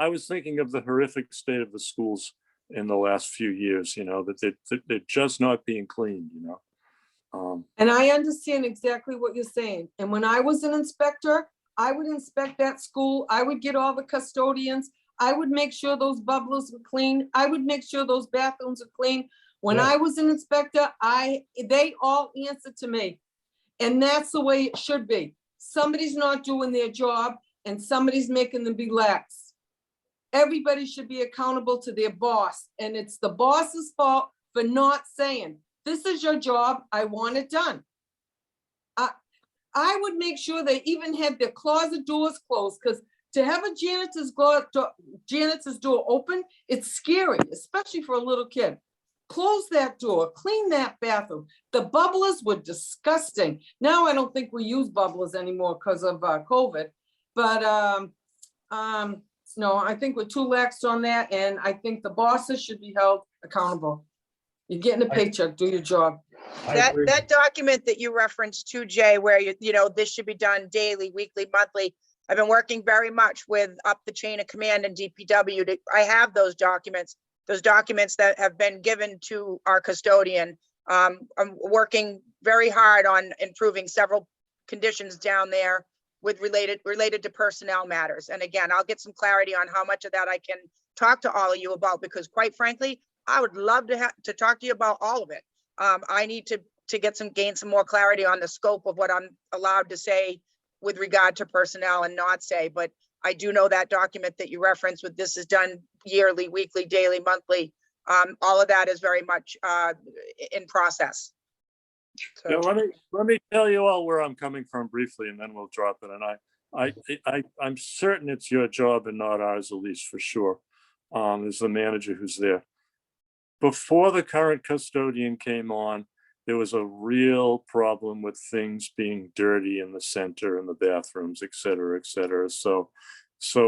was thinking of the horrific state of the schools in the last few years, you know, that they're just not being cleaned, you know. And I understand exactly what you're saying. And when I was an inspector, I would inspect that school. I would get all the custodians. I would make sure those bubblers were clean. I would make sure those bathrooms are clean. When Yeah. I was an inspector, they all answered to me. And that's the way it should be. Somebody's not doing their job and somebody's making them be lax. Everybody should be accountable to their boss, and it's the boss's fault for not saying, this is your job, I want it done. I would make sure they even had their closet doors closed, because to have a janitor's door open, it's scary, especially for a little kid. Close that door, clean that bathroom. The bubblers were disgusting. Now I don't think we use bubblers anymore because of COVID, but no, I think we're too lax on that, and I think the bosses should be held accountable. You're getting a paycheck, do your job. I agree. That document that you referenced to, Jay, where you know, this should be done daily, weekly, monthly. I've been working very much with up the chain of command and DPW. I have those documents that have been given to our custodian. I'm working very hard on improving several conditions down there with related to personnel matters. And again, I'll get some clarity on how much of that I can talk to all of you about, because quite frankly, I would love to talk to you about all of it. I need to gain some more clarity on the scope of what I'm allowed to say with regard to personnel and not say, but I do know that document that you referenced with this is done yearly, weekly, daily, monthly. All of that is very much in process. So, Yeah, let me tell you all where I'm coming from briefly, and then we'll drop it. And I'm certain it's your job and not ours, Elise, for sure. As the manager who's there. Before the current custodian came on, there was a real problem with things being dirty in the center and the bathrooms, et cetera, et cetera. So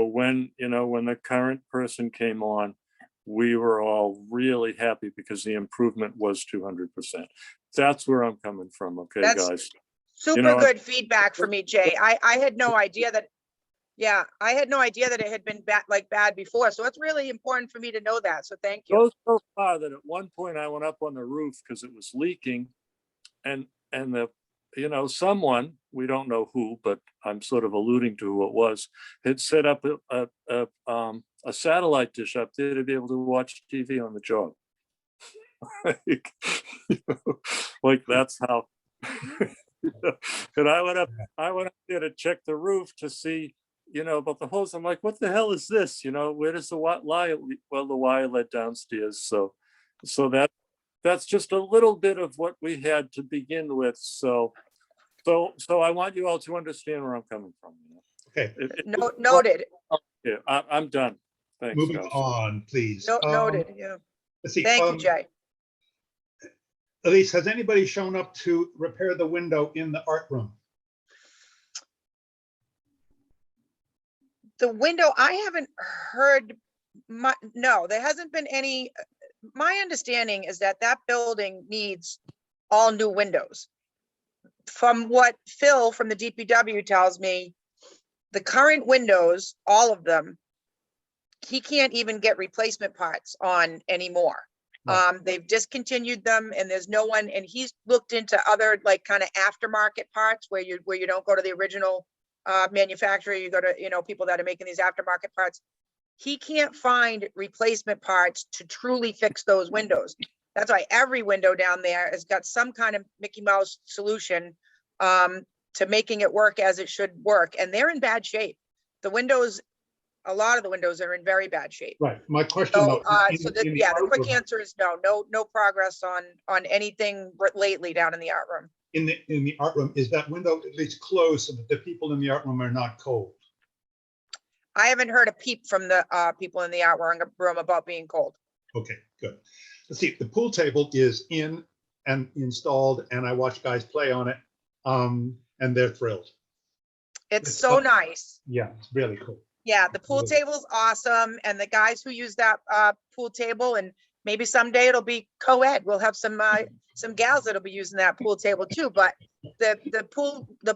when the current person came on, we were all really happy because the improvement was 200%. That's where I'm coming from. Okay, That's guys. super good feedback for me, Jay. I had no idea that, yeah, I had no idea that it had been bad before. So it's really important for me to know that. So thank you. Goes so far that at one point I went up on the roof because it was leaking, and someone, we don't know who, but I'm sort of alluding to who it was, had set up a satellite dish up there to be able to watch TV on the job. Like that's how. And I went up there to check the roof to see, about the hose. I'm like, what the hell is this? Where does the wire? Well, the wire led downstairs. So that's just a little bit of what we had to begin with. So I want you all to understand where I'm coming from. Okay, Noted. Yeah, I'm done. Thanks. moving guys. on, please. Noted. Yeah. Let's see. Thank you, Jay. Elise, has anybody shown up to repair the window in the art room? The window, I haven't heard no, there hasn't been any. My understanding is that building needs all new windows. from what Phil from the DPW tells me, the current windows, all of them, he can't even get replacement parts on anymore. Right. They've discontinued them and there's no one, and he's looked into other like kind of aftermarket parts where you don't go to the original manufacturer, you go to, people that are making these aftermarket parts. He can't find replacement parts to truly fix those windows. That's why every window down there has got some kind of Mickey Mouse solution to making it work as it should work. And they're in bad shape. The windows, a lot of the windows are in very bad shape. Right. My question So, though. the quick answer is no progress on anything lately down in the art room. In the art room, is that window at least closed so that the people in the art room are not cold? I haven't heard a peep from the people in the art room about being cold. Okay, good. Let's see, the pool table is in and installed, and I watch guys play on it, and they're thrilled. It's It's so fun. nice. Yeah, it's really cool. Yeah, the pool Absolutely. table's awesome, and the guys who use that pool table, and maybe someday it'll be co-ed. We'll have some gals that'll be using that pool table too. But the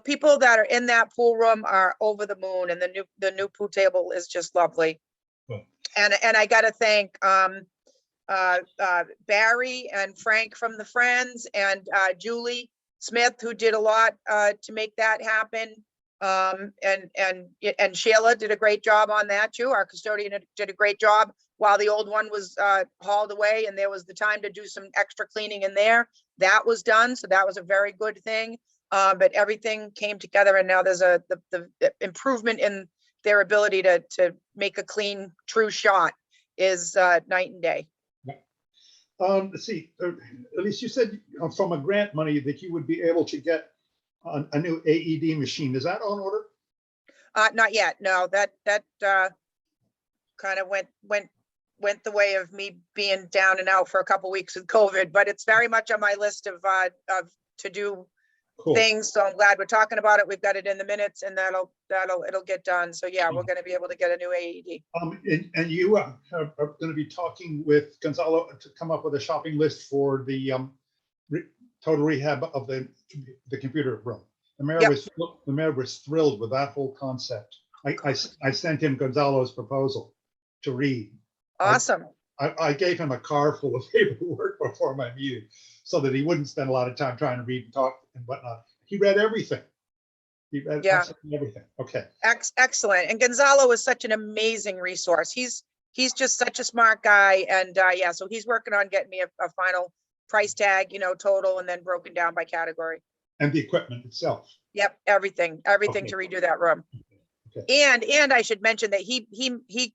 people that are in that pool room are over the moon, and the new pool table is just lovely. Cool. And I got to thank Barry and Frank from the Friends and Julie Smith, who did a lot to make that happen. And Sheila did a great job on that too. Our custodian did a great job while the old one was hauled away, and there was the time to do some extra cleaning in there. That was done, so that was a very good thing. But everything came together, and now there's the improvement in their ability to make a clean, true shot is night and day. Let's see, at least you said from a grant money that you would be able to get a new AED machine. Is that on order? Not yet. No, that kind of went the way of me being down and out for a couple weeks with COVID, but it's very much on my list of to do Cool. things. So I'm glad we're talking about it. We've got it in the minutes, and it'll get done. So yeah, we're going to be able to get a new AED. And you are going to be talking with Gonzalo to come up with a shopping list for the total rehab of the computer room. The mayor was thrilled with that whole concept. I sent him Gonzalo's proposal to read. Awesome. I gave him a car full of paperwork before my meeting so that he wouldn't spend a lot of time trying to read and talk and whatnot. He read everything. He read absolutely everything. Okay. Excellent. And Gonzalo is such an amazing resource. He's just such a smart guy. And yeah, so he's working on getting me a final price tag, total, and then broken down by category. And the equipment itself. Yep, everything Okay. to redo that room. Okay. And I should mention that he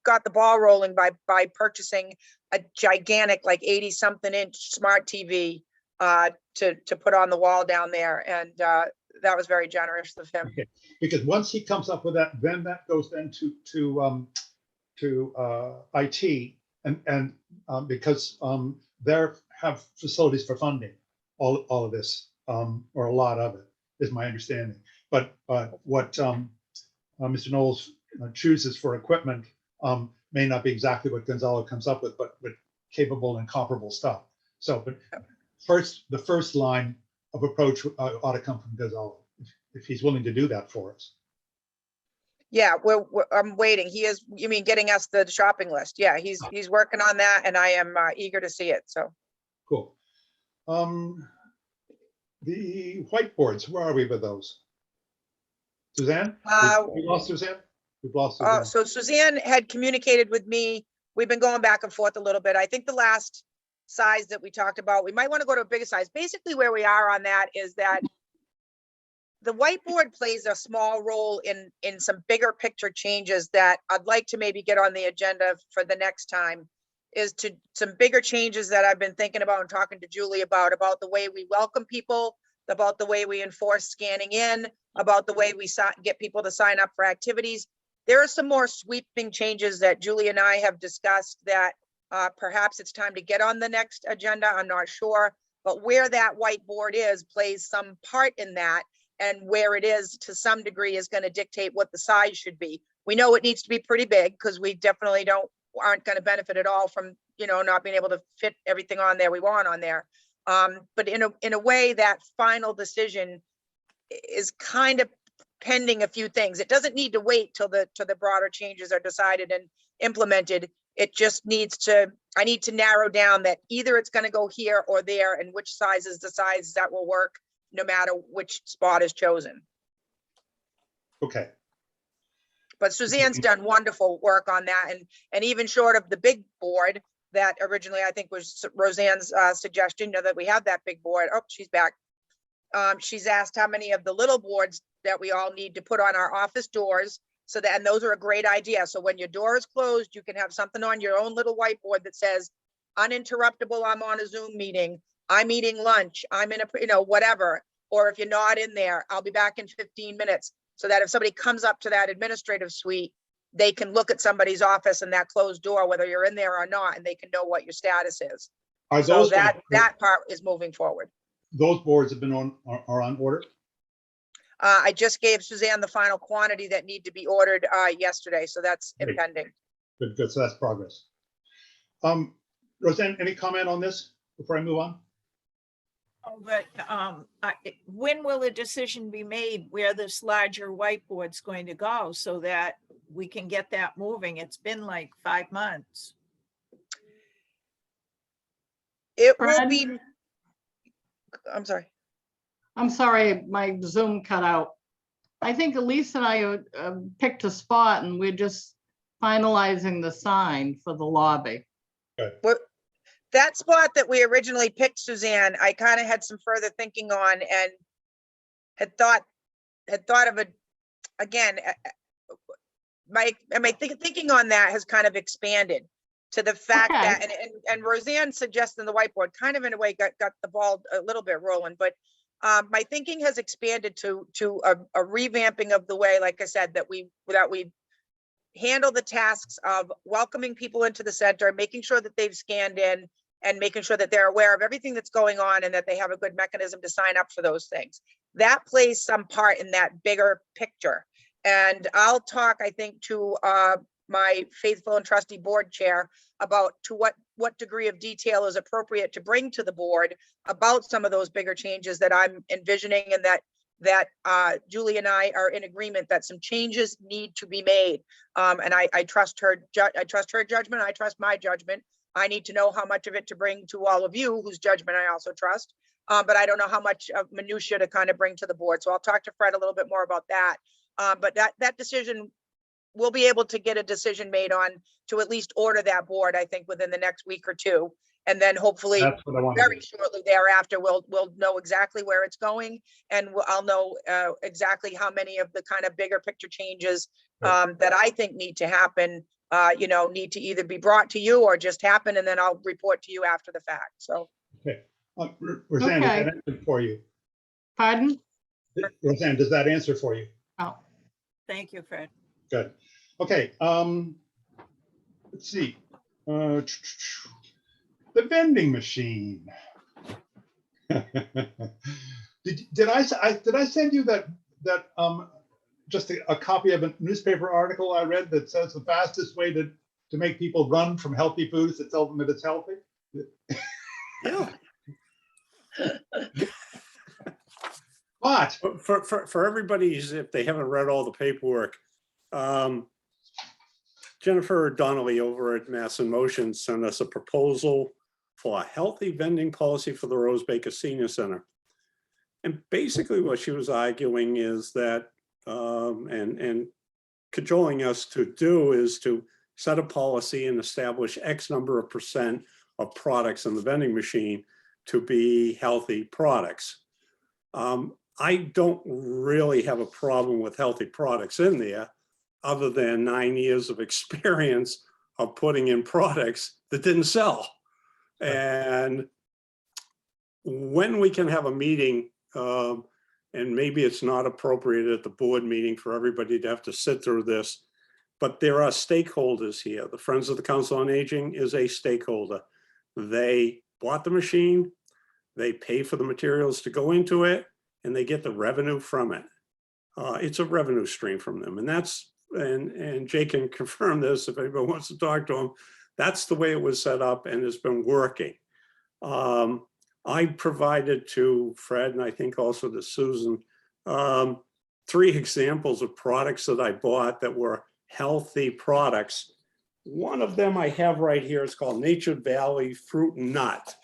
got the ball rolling by purchasing a gigantic, like 80-something inch smart TV to put on the wall down there, and that was very generous of him. Okay. Because once he comes up with that, then that goes then to IT, and because they have facilities for funding all of this, or a lot of it, is my understanding. But what Mr. Knowles chooses for equipment may not be exactly what Gonzalo comes up with, but capable and comparable stuff. So, but the first line of approach ought to come from Gonzalo, if he's willing to do that for us. Yeah, I'm waiting. You mean getting us the shopping list? Yeah, he's working on that, and I am eager to see it. So cool. The whiteboards, where are we with those? Suzanne? We lost Suzanne? We've lost Suzanne. So Suzanne had communicated with me. We've been going back and forth a little bit. I think the last size that we talked about, we might want to go to a bigger size. Basically, where we are on that is that the whiteboard plays a small role in some bigger picture changes that I'd like to maybe get on the agenda for the next time, is to some bigger changes that I've been thinking about and talking to Julie about the way we welcome people, about the way we enforce scanning in, about the way we get people to sign up for activities. There are some more sweeping changes that Julie and I have discussed that perhaps it's time to get on the next agenda. I'm not sure, but where that whiteboard is plays some part in that, and where it is to some degree is going to dictate what the size should be. We know it needs to be pretty big because we definitely aren't going to benefit at all from, not being able to fit everything on there we want on there. But in a way, that final decision is kind of pending a few things. It doesn't need to wait till the broader changes are decided and implemented. It just needs to, I need to narrow down that either it's gonna go here or there, and which size is the size that will work, no matter which spot is chosen. Okay, But Suzanne's done wonderful work on that, and even short of the big board that originally I think was Roseanne's suggestion, that we have that big board. Oh, she's back. She's asked how many of the little boards that we all need to put on our office doors, so that, and those are a great idea. So when your door is closed, you can have something on your own little whiteboard that says, uninterruptible, I'm on a Zoom meeting, I'm eating lunch, I'm in a, whatever. Or if you're not in there, I'll be back in 15 minutes. So that if somebody comes up to that administrative suite, they can look at somebody's office and that closed door, whether you're in there or not, and they can know what your status is. are So those, that part is moving forward. those boards have been are on order? I just gave Suzanne the final quantity that need to be ordered yesterday, so that's Great. impending. Good, so that's progress. Roseanne, any comment on this before I move on? Oh, but when will a decision be made where this larger whiteboard's going to go so that we can get that moving? It's been like 5 months. It will Fred? be, I'm sorry. I'm sorry, my Zoom cut out. I think Elise and I picked a spot and we're just finalizing the sign for the lobby. What, that spot that we originally picked, Suzanne, I kind of had some further thinking on and had thought of it again. My thinking on that has kind of expanded to the fact Okay. that, and Roseanne suggesting the whiteboard kind of in a way got the ball a little bit rolling, but my thinking has expanded to a revamping of the way, like I said, that we handle the tasks of welcoming people into the center, making sure that they've scanned in, and making sure that they're aware of everything that's going on and that they have a good mechanism to sign up for those things. That plays some part in that bigger picture. And I'll talk, I think, to my faithful and trusty board chair about to what degree of detail is appropriate to bring to the board about some of those bigger changes that I'm envisioning, and that Julie and I are in agreement that some changes need to be made. And I trust her. I trust her judgment. I trust my judgment. I need to know how much of it to bring to all of you, whose judgment I also trust. But I don't know how much of minutia to kind of bring to the board. So I'll talk to Fred a little bit more about that. But that decision, we'll be able to get a decision made on to at least order that board, I think, within the next week or two. And then hopefully That's what I wanted. very shortly thereafter, we'll know exactly where it's going, and I'll know exactly how many of the kind of bigger picture changes that I think need to happen, need to either be brought to you or just happen, and then I'll report to you after the fact. So. Okay, Roseanne, does Okay. that answer for you? Pardon? Roseanne, does that answer for you? Oh, Thank you, Fred. Good. Okay, let's see. The vending machine. Did I send you that just a copy of a newspaper article I read that says the fastest way to make people run from healthy food is to tell them that it's healthy? Yeah. But For everybody's, if they haven't read all the paperwork, Jennifer Donnelly over at Mass in Motion sent us a proposal for a healthy vending policy for the Rose Baker Senior Center. And basically what she was arguing is that, and cajoling us to do, is to set a policy and establish X number of % of products in the vending machine to be healthy products. I don't really have a problem with healthy products in there, other than 9 years of experience of putting in products that didn't sell. And when we can have a meeting, and maybe it's not appropriate at the board meeting for everybody to have to sit through this, but there are stakeholders here. The Friends of the Council on Aging is a stakeholder. They bought the machine, they pay for the materials to go into it, and they get the revenue from it. It's a revenue stream from them. And that's, and Jay can confirm this if anybody wants to talk to him, that's the way it was set up and it's been working. I provided to Fred, and I think also to Susan, Three examples of products that I bought that were healthy products. One of them I have right here. It's called Nature Valley Fruit and Nut.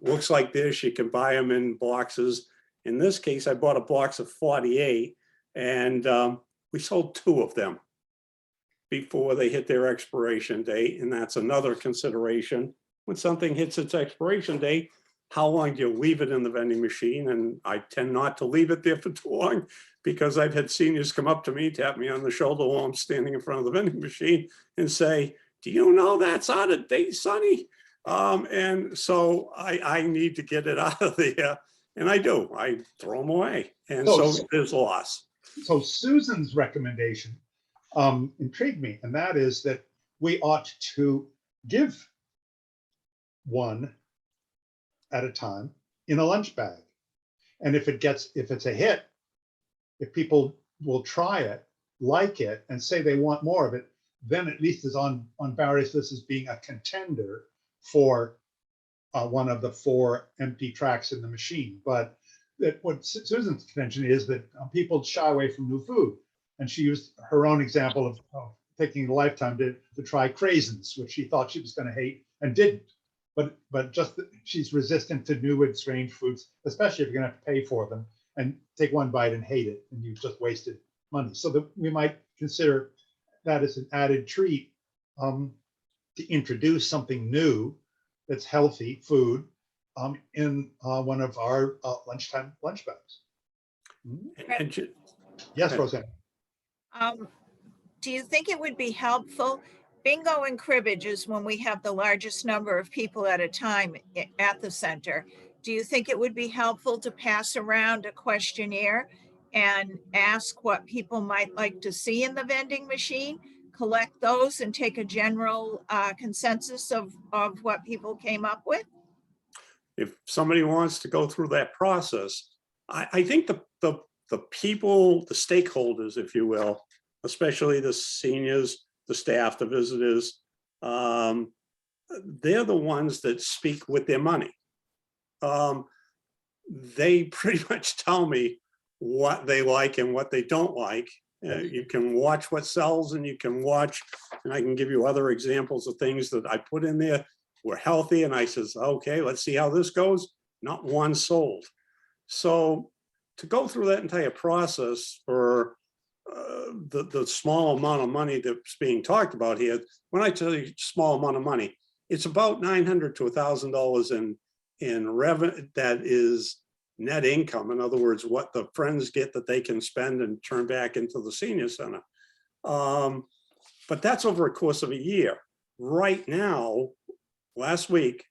Looks like this. You can buy them in boxes. In this case, I bought a box of 48, and we sold 2 of them before they hit their expiration date. And that's another consideration. When something hits its expiration date, how long do you leave it in the vending machine? And I tend not to leave it there for too long, because I've had seniors come up to me, tap me on the shoulder while I'm standing in front of the vending machine and say, do you know that's out of date, Sonny? And so I need to get it out of there. And I do. I throw them away. And so there's loss. So Susan's recommendation intrigued me, and that is that we ought to give one at a time in a lunch bag. And if it's a hit, if people will try it, like it, and say they want more of it, then at least is on various lists as being a contender for one of the 4 empty tracks in the machine. But what Susan's contention is that people shy away from new food. And she used her own example of taking a lifetime to try craisins, which she thought she was going to hate and didn't. But just she's resistant to new and strange foods, especially if you're going to have to pay for them and take one bite and hate it, and you've just wasted money. So that we might consider that as an added treat to introduce something new that's healthy food in one of our lunchtime lunch bags. Yes, Roseanne. Do you think it would be helpful? Bingo and cribbage is when we have the largest number of people at a time at the center. Do you think it would be helpful to pass around a questionnaire and ask what people might like to see in the vending machine, collect those and take a general consensus of what people came up with? If somebody wants to go through that process, I think the people, the stakeholders, if you will, especially the seniors, the staff, the visitors, they're the ones that speak with their money. They pretty much tell me what they like and what they don't like. You can watch what sells, and you can watch, and I can give you other examples of things that I put in there were healthy, and I says, okay, let's see how this goes. Not one sold. So to go through that entire process for the small amount of money that's being talked about here, when I tell you small amount of money, it's about $900 to $1,000 in revenue. That is net income. In other words, what the friends get that they can spend and turn back into the senior center. But that's over a course of a year. Right now, last week,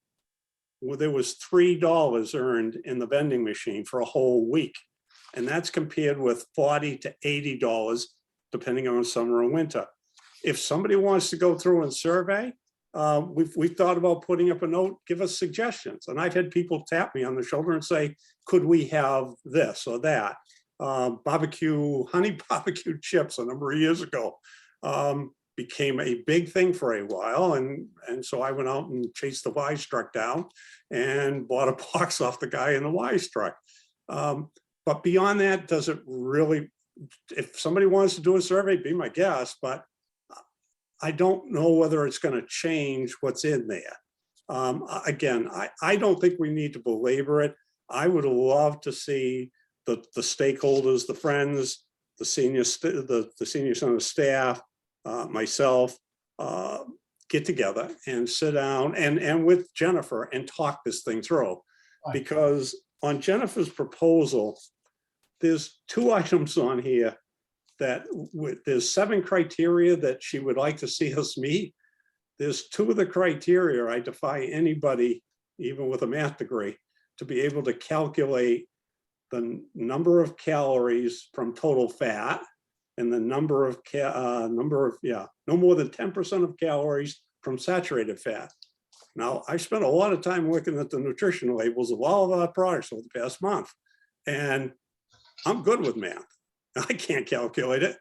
there was $3 earned in the vending machine for a whole week. And that's compared with $40 to $80, depending on summer and winter. If somebody wants to go through and survey, we've thought about putting up a note, give us suggestions. And I've had people tap me on the shoulder and say, could we have this or that? Honey barbecue chips a number of years ago became a big thing for a while. And so I went out and chased the Wise truck down and bought a box off the guy in the Wise truck. But beyond that, does it really, if somebody wants to do a survey, be my guest, but I don't know whether it's going to change what's in there. Again, I don't think we need to belabor it. I would love to see the stakeholders, the friends, the senior center staff, myself, get together and sit down and with Jennifer and talk this thing through. Because on Jennifer's proposal, there's 2 items on here that there's 7 criteria that she would like to see us meet. There's 2 of the criteria I defy anybody, even with a math degree, to be able to calculate the number of calories from total fat and the no more than 10% of calories from saturated fat. Now, I spent a lot of time looking at the nutrition labels of all of our products over the past month, and I'm good with math. I can't calculate it.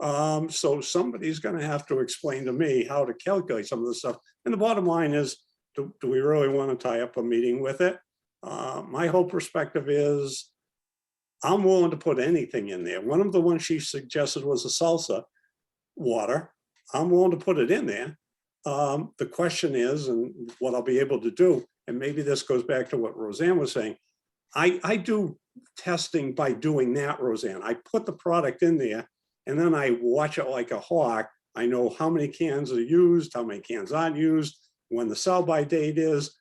So somebody's going to have to explain to me how to calculate some of this stuff. And the bottom line is, do we really want to tie up a meeting with it? My whole perspective is I'm willing to put anything in there. One of the ones she suggested was a salsa water. I'm willing to put it in there. The question is, and what I'll be able to do, and maybe this goes back to what Roseanne was saying, I do testing by doing that, Roseanne. I put the product in there and then I watch it like a hawk. I know how many cans are used, how many cans aren't used, when the sell-by date is,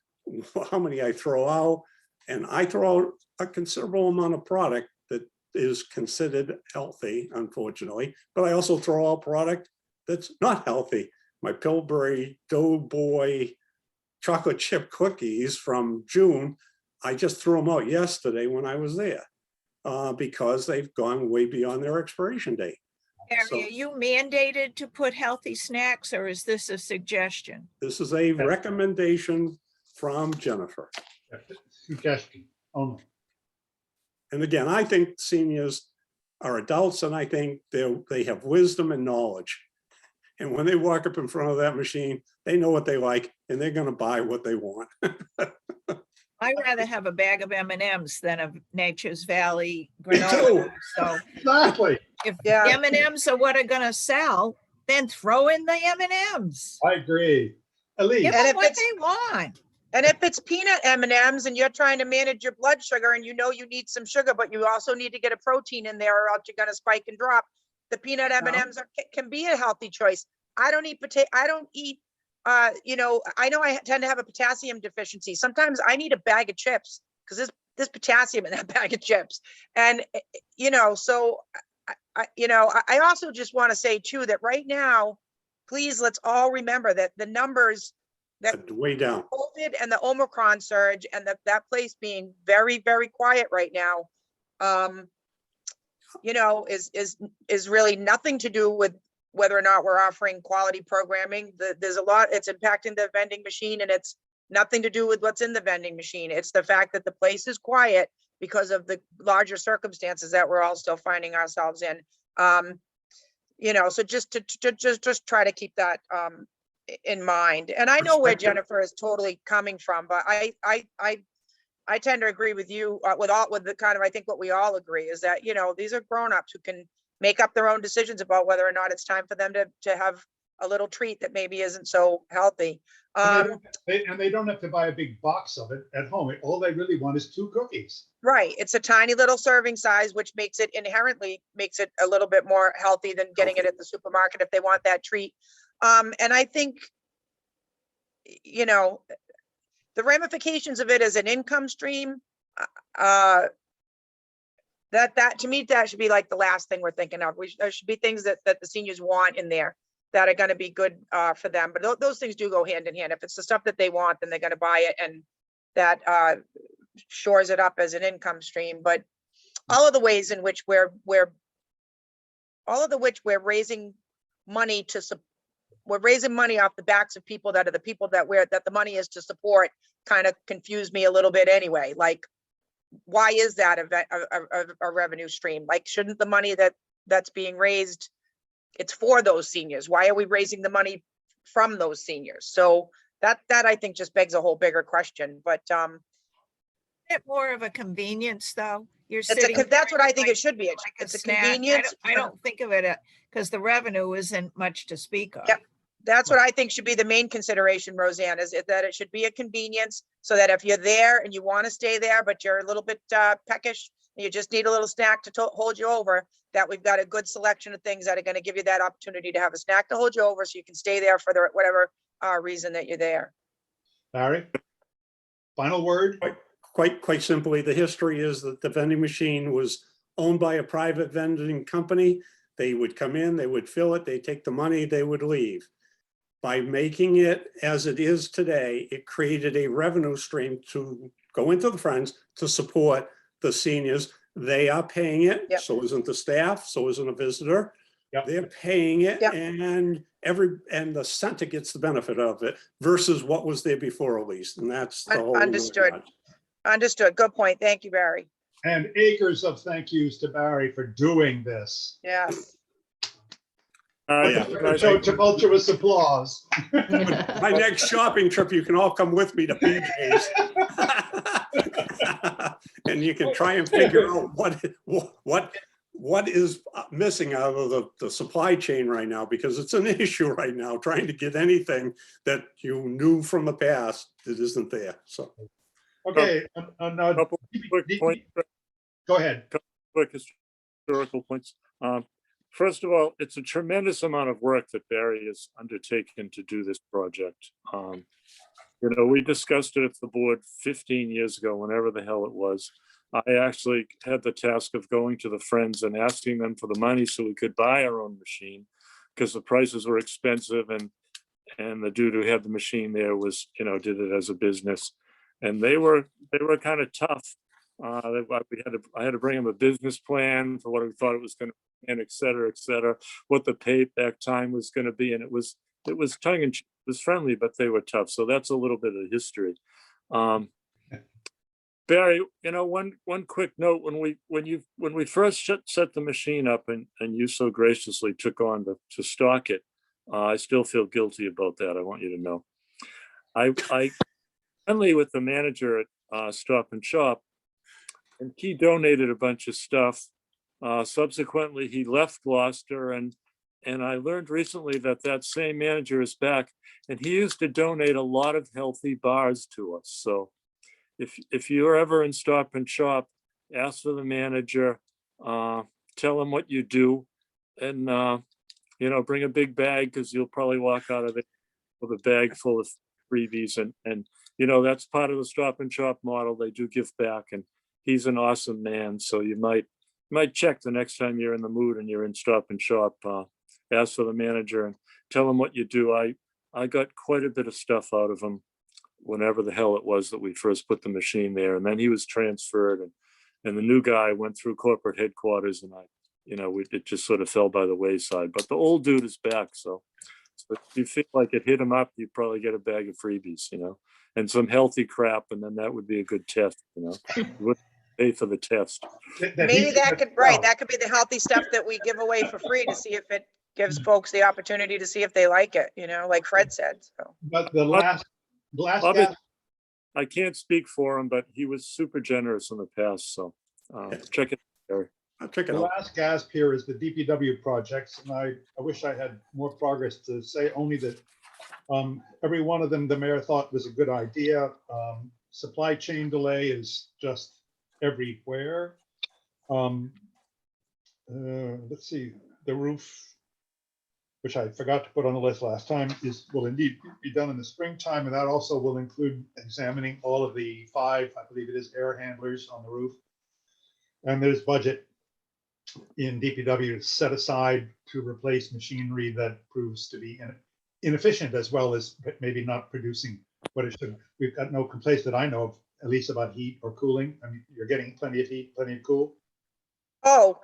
how many I throw out. And I throw out a considerable amount of product that is considered healthy, unfortunately, but I also throw out product that's not healthy. My Pillsbury Doughboy chocolate chip cookies from June, I just threw them out yesterday when I was there because they've gone way beyond their expiration date. Harry, So- are you mandated to put healthy snacks or is this a suggestion? This is a recommendation from Jennifer. Suggestion only. And again, I think seniors are adults and I think they have wisdom and knowledge. And when they walk up in front of that machine, they know what they like and they're gonna buy what they want. I'd rather have a bag of M&Ms than a Nature's Valley Me too. granola. So Exactly. if Yeah. M&Ms are what are gonna sell, then throw in the M&Ms. I agree. Elise, Give And them if what it's- they want. And if it's peanut M&Ms and you're trying to manage your blood sugar and you know you need some sugar, but you also need to get a protein in there or else you're gonna spike and drop, the peanut M&Ms can be a healthy choice. I don't eat I don't eat, you know I tend to have a potassium deficiency. Sometimes I need a bag of chips because there's potassium in that bag of chips. And, you know, so I also just want to say too, that right now, please, let's all remember that the numbers that Way down. COVID and the Omicron surge and that place being very, very quiet right now, you know, is really nothing to do with whether or not we're offering quality programming. There's a lot, it's impacting the vending machine and it's nothing to do with what's in the vending machine. It's the fact that the place is quiet because of the larger circumstances that we're all still finding ourselves in. You know, so just try to keep that in mind. And I know where Perspective. Jennifer is totally coming from, but I tend to agree with you with the kind of, I think what we all agree is that, you know, these are grown-ups who can make up their own decisions about whether or not it's time for them to have a little treat that maybe isn't so healthy. and they don't have to buy a big box of it at home. All they really want is 2 cookies. Right, it's a tiny little serving size, which makes it inherently a little bit more healthy than getting it at the supermarket if they want that treat. And I think, you know, the ramifications of it as an income stream, that to me, that should be like the last thing we're thinking of. There should be things that the seniors want in there that are gonna be good for them. But those things do go hand in hand. If it's the stuff that they want, then they're gonna buy it and that shores it up as an income stream. But all of the ways in which we're raising money we're raising money off the backs of people that are the people that the money is to support kind of confuse me a little bit anyway. Like, why is that a revenue stream? Like, shouldn't the money that's being raised, it's for those seniors? Why are we raising the money from those seniors? So that I think just begs a whole bigger question, but It more of a convenience though. You're it's sitting. that's what I there think like- it should be. like It's a snack. convenience. I don't think of it because the revenue isn't much to speak of. Yep. That's what I think should be the main consideration, Roseanne, is that it should be a convenience so that if you're there and you want to stay there, but you're a little bit peckish, and you just need a little snack to hold you over, that we've got a good selection of things that are going to give you that opportunity to have a snack to hold you over so you can stay there for whatever reason that you're there. Barry? Final word? Quite simply, the history is that the vending machine was owned by a private vending company. They would come in, they would fill it, they'd take the money, they would leave. By making it as it is today, it created a revenue stream to go into the Friends to support the seniors. They are paying it, Yep. so isn't the staff, so isn't a visitor. Yep. They're paying it, Yep. and the center gets the benefit of it versus what was there before, at least, and that's the whole. Understood. Understood. Good point. Thank you, Barry. And acres of thank yous to Barry for doing this. Yes. Yeah. So tumultuous applause. My next shopping trip, you can all come with me to PJ's. And you can try and figure out what is missing out of the supply chain right now, because it's an issue right now, trying to get anything that you knew from the past that isn't there, so. Okay, Couple quick points. go ahead. Quick historical points. First of all, it's a tremendous amount of work that Barry has undertaken to do this project. We discussed it at the board 15 years ago, whenever the hell it was. I actually had the task of going to the Friends and asking them for the money so we could buy our own machine, because the prices were expensive, and the dude who had the machine there was, did it as a business, and they were kind of tough. I had to bring them a business plan for what we thought it was going to be, and et cetera, what the payback time was going to be, and it was tongue in cheek, it was friendly, but they were tough. So that's a little bit of history. Barry, one quick note: when we first set the machine up, and you so graciously took on to stock it, I still feel guilty about that. I want you to know. I friendly with the manager at Stop and Shop, and he donated a bunch of stuff. Subsequently, he left Gloucester, and I learned recently that same manager is back, and he used to donate a lot of healthy bars to us. So if you're ever in Stop and Shop, ask for the manager, tell him what you do, and bring a big bag, because you'll probably walk out of it with a bag full of freebies, and that's part of the Stop and Shop model. They do give back, and he's an awesome man. So you might check the next time you're in the mood and you're in Stop and Shop, ask for the manager and tell him what you do. I got quite a bit of stuff out of him whenever the hell it was that we first put the machine there, and then he was transferred, and the new guy went through corporate headquarters, and it just sort of fell by the wayside. But the old dude is back, so if you feel like it hit him up, you probably get a bag of freebies, and some healthy crap, and then that would be a good test. You wouldn't pay for the test. Maybe that could be the healthy stuff that we give away for free to see if it gives folks the opportunity to see if they like it, like Fred said. So. But the last Bobby, gas, I can't speak for him, but he was super generous in the past. So check it out, Barry. I'll check it the out. last gas pier is the DPW projects, and I wish I had more progress to say, only that every one of them the mayor thought was a good idea. Supply chain delay is just everywhere. Let's see, the roof, which I forgot to put on the list last time, will indeed be done in the springtime, and that also will include examining all of the 5, I believe it is, air handlers on the roof. And there's budget in DPW set aside to replace machinery that proves to be inefficient, as well as maybe not producing what it should. We've got no complaints that I know of, at least about heat or cooling. I mean, you're getting plenty of heat, plenty of cool. Oh,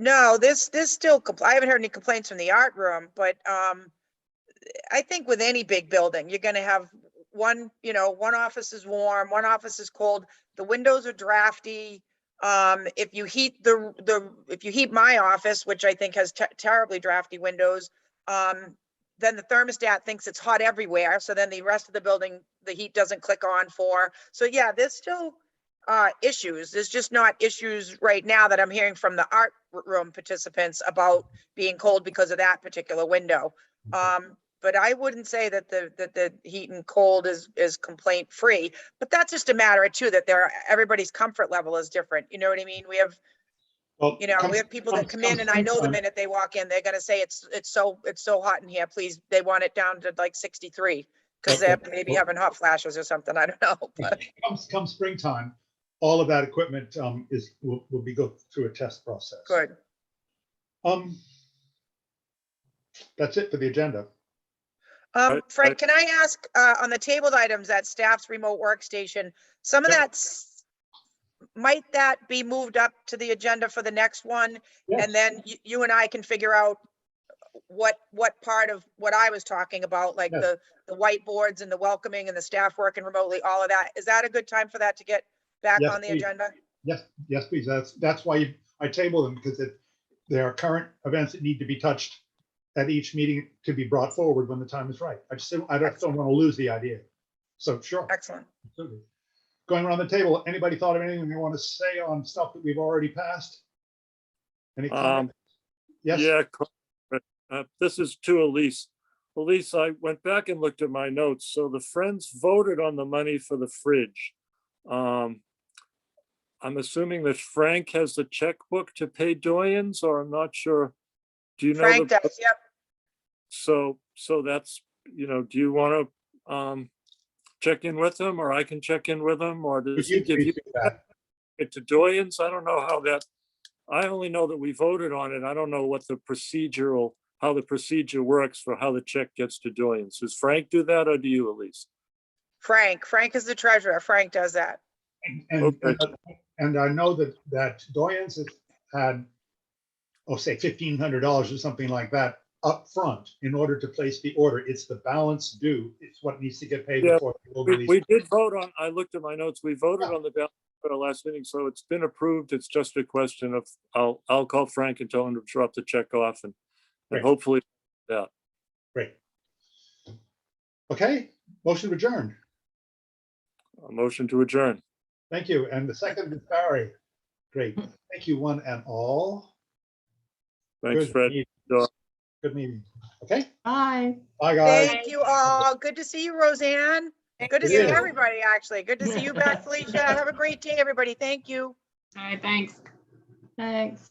no, this still, I haven't heard any complaints from the art room, but I think with any big building, you're gonna have one office is warm, one office is cold. The windows are drafty. If you heat if you heat my office, which I think has terribly drafty windows, then the thermostat thinks it's hot everywhere. So then the rest of the building, the heat doesn't click on for. So yeah, there's still issues. There's just not issues right now that I'm hearing from the art room participants about being cold because of that particular window. But I wouldn't say that the heat and cold is complaint free. But that's just a matter of too, that everybody's comfort level is different. You know what I mean? We have we have people that come in, and I know the minute they walk in, they're gonna say it's so hot in here. Please, they want it down to like 63 because they're maybe having hot flashes or something. I don't know. But Come springtime, all of that equipment will be go through a test process. good. That's it for the agenda. Fred, can I ask on the tabled items, that staff's remote workstation, some of might that be moved up to the agenda for the next one? Yes. And then you and I can figure out what part of what I was talking about, like Yes. the whiteboards and the welcoming and the staff working remotely, all of that. Is that a good time for that to get back Yes, on the please. agenda? Yes, please. That's why I table them, because there are current events that need to be touched at each meeting to be brought forward when the time is right. I don't want to lose the idea. So sure. Excellent. Absolutely. going around the table, anybody thought of anything they want to say on stuff that we've already passed? Any comments? Yes, Yeah, this is to Elise. Elise, I went back and looked at my notes. So the Friends voted on the money for the fridge. I'm assuming that Frank has the checkbook to pay Doyens, or I'm not sure. Do you know? Frank the? does, yep. So that's, do you want to check in with him, or I can check in with him, or would does he you give please you do that? it to Doyens? I don't know how that, I only know that we voted on it. I don't know what how the procedure works for how the check gets to Doyens. Does Frank do that, or do you, Elise? Frank is the treasurer. Frank does that. And I know that Doyens has had, say $1,500 or something like that up front in order to place the order. It's the balance due. It's what needs to get paid Yeah, before the release. We did vote on, I looked at my notes, we voted on the balance for our last meeting, so it's been approved. It's just a question of, I'll call Frank and tell him to drop the check off and Great. hopefully, yeah. Great. Okay, motion adjourned. A motion to adjourn. Thank you. And the second is Barry. Great. Thank you, one and all. Thanks, Good Fred. meeting. Good meeting. Okay, Bye. bye, guys. Thank you all. Good to see you, Roseanne. Good to It see is. everybody, actually. Good to see you back, Felicia. Have a great day, everybody. Thank you. All right, thanks. Thanks.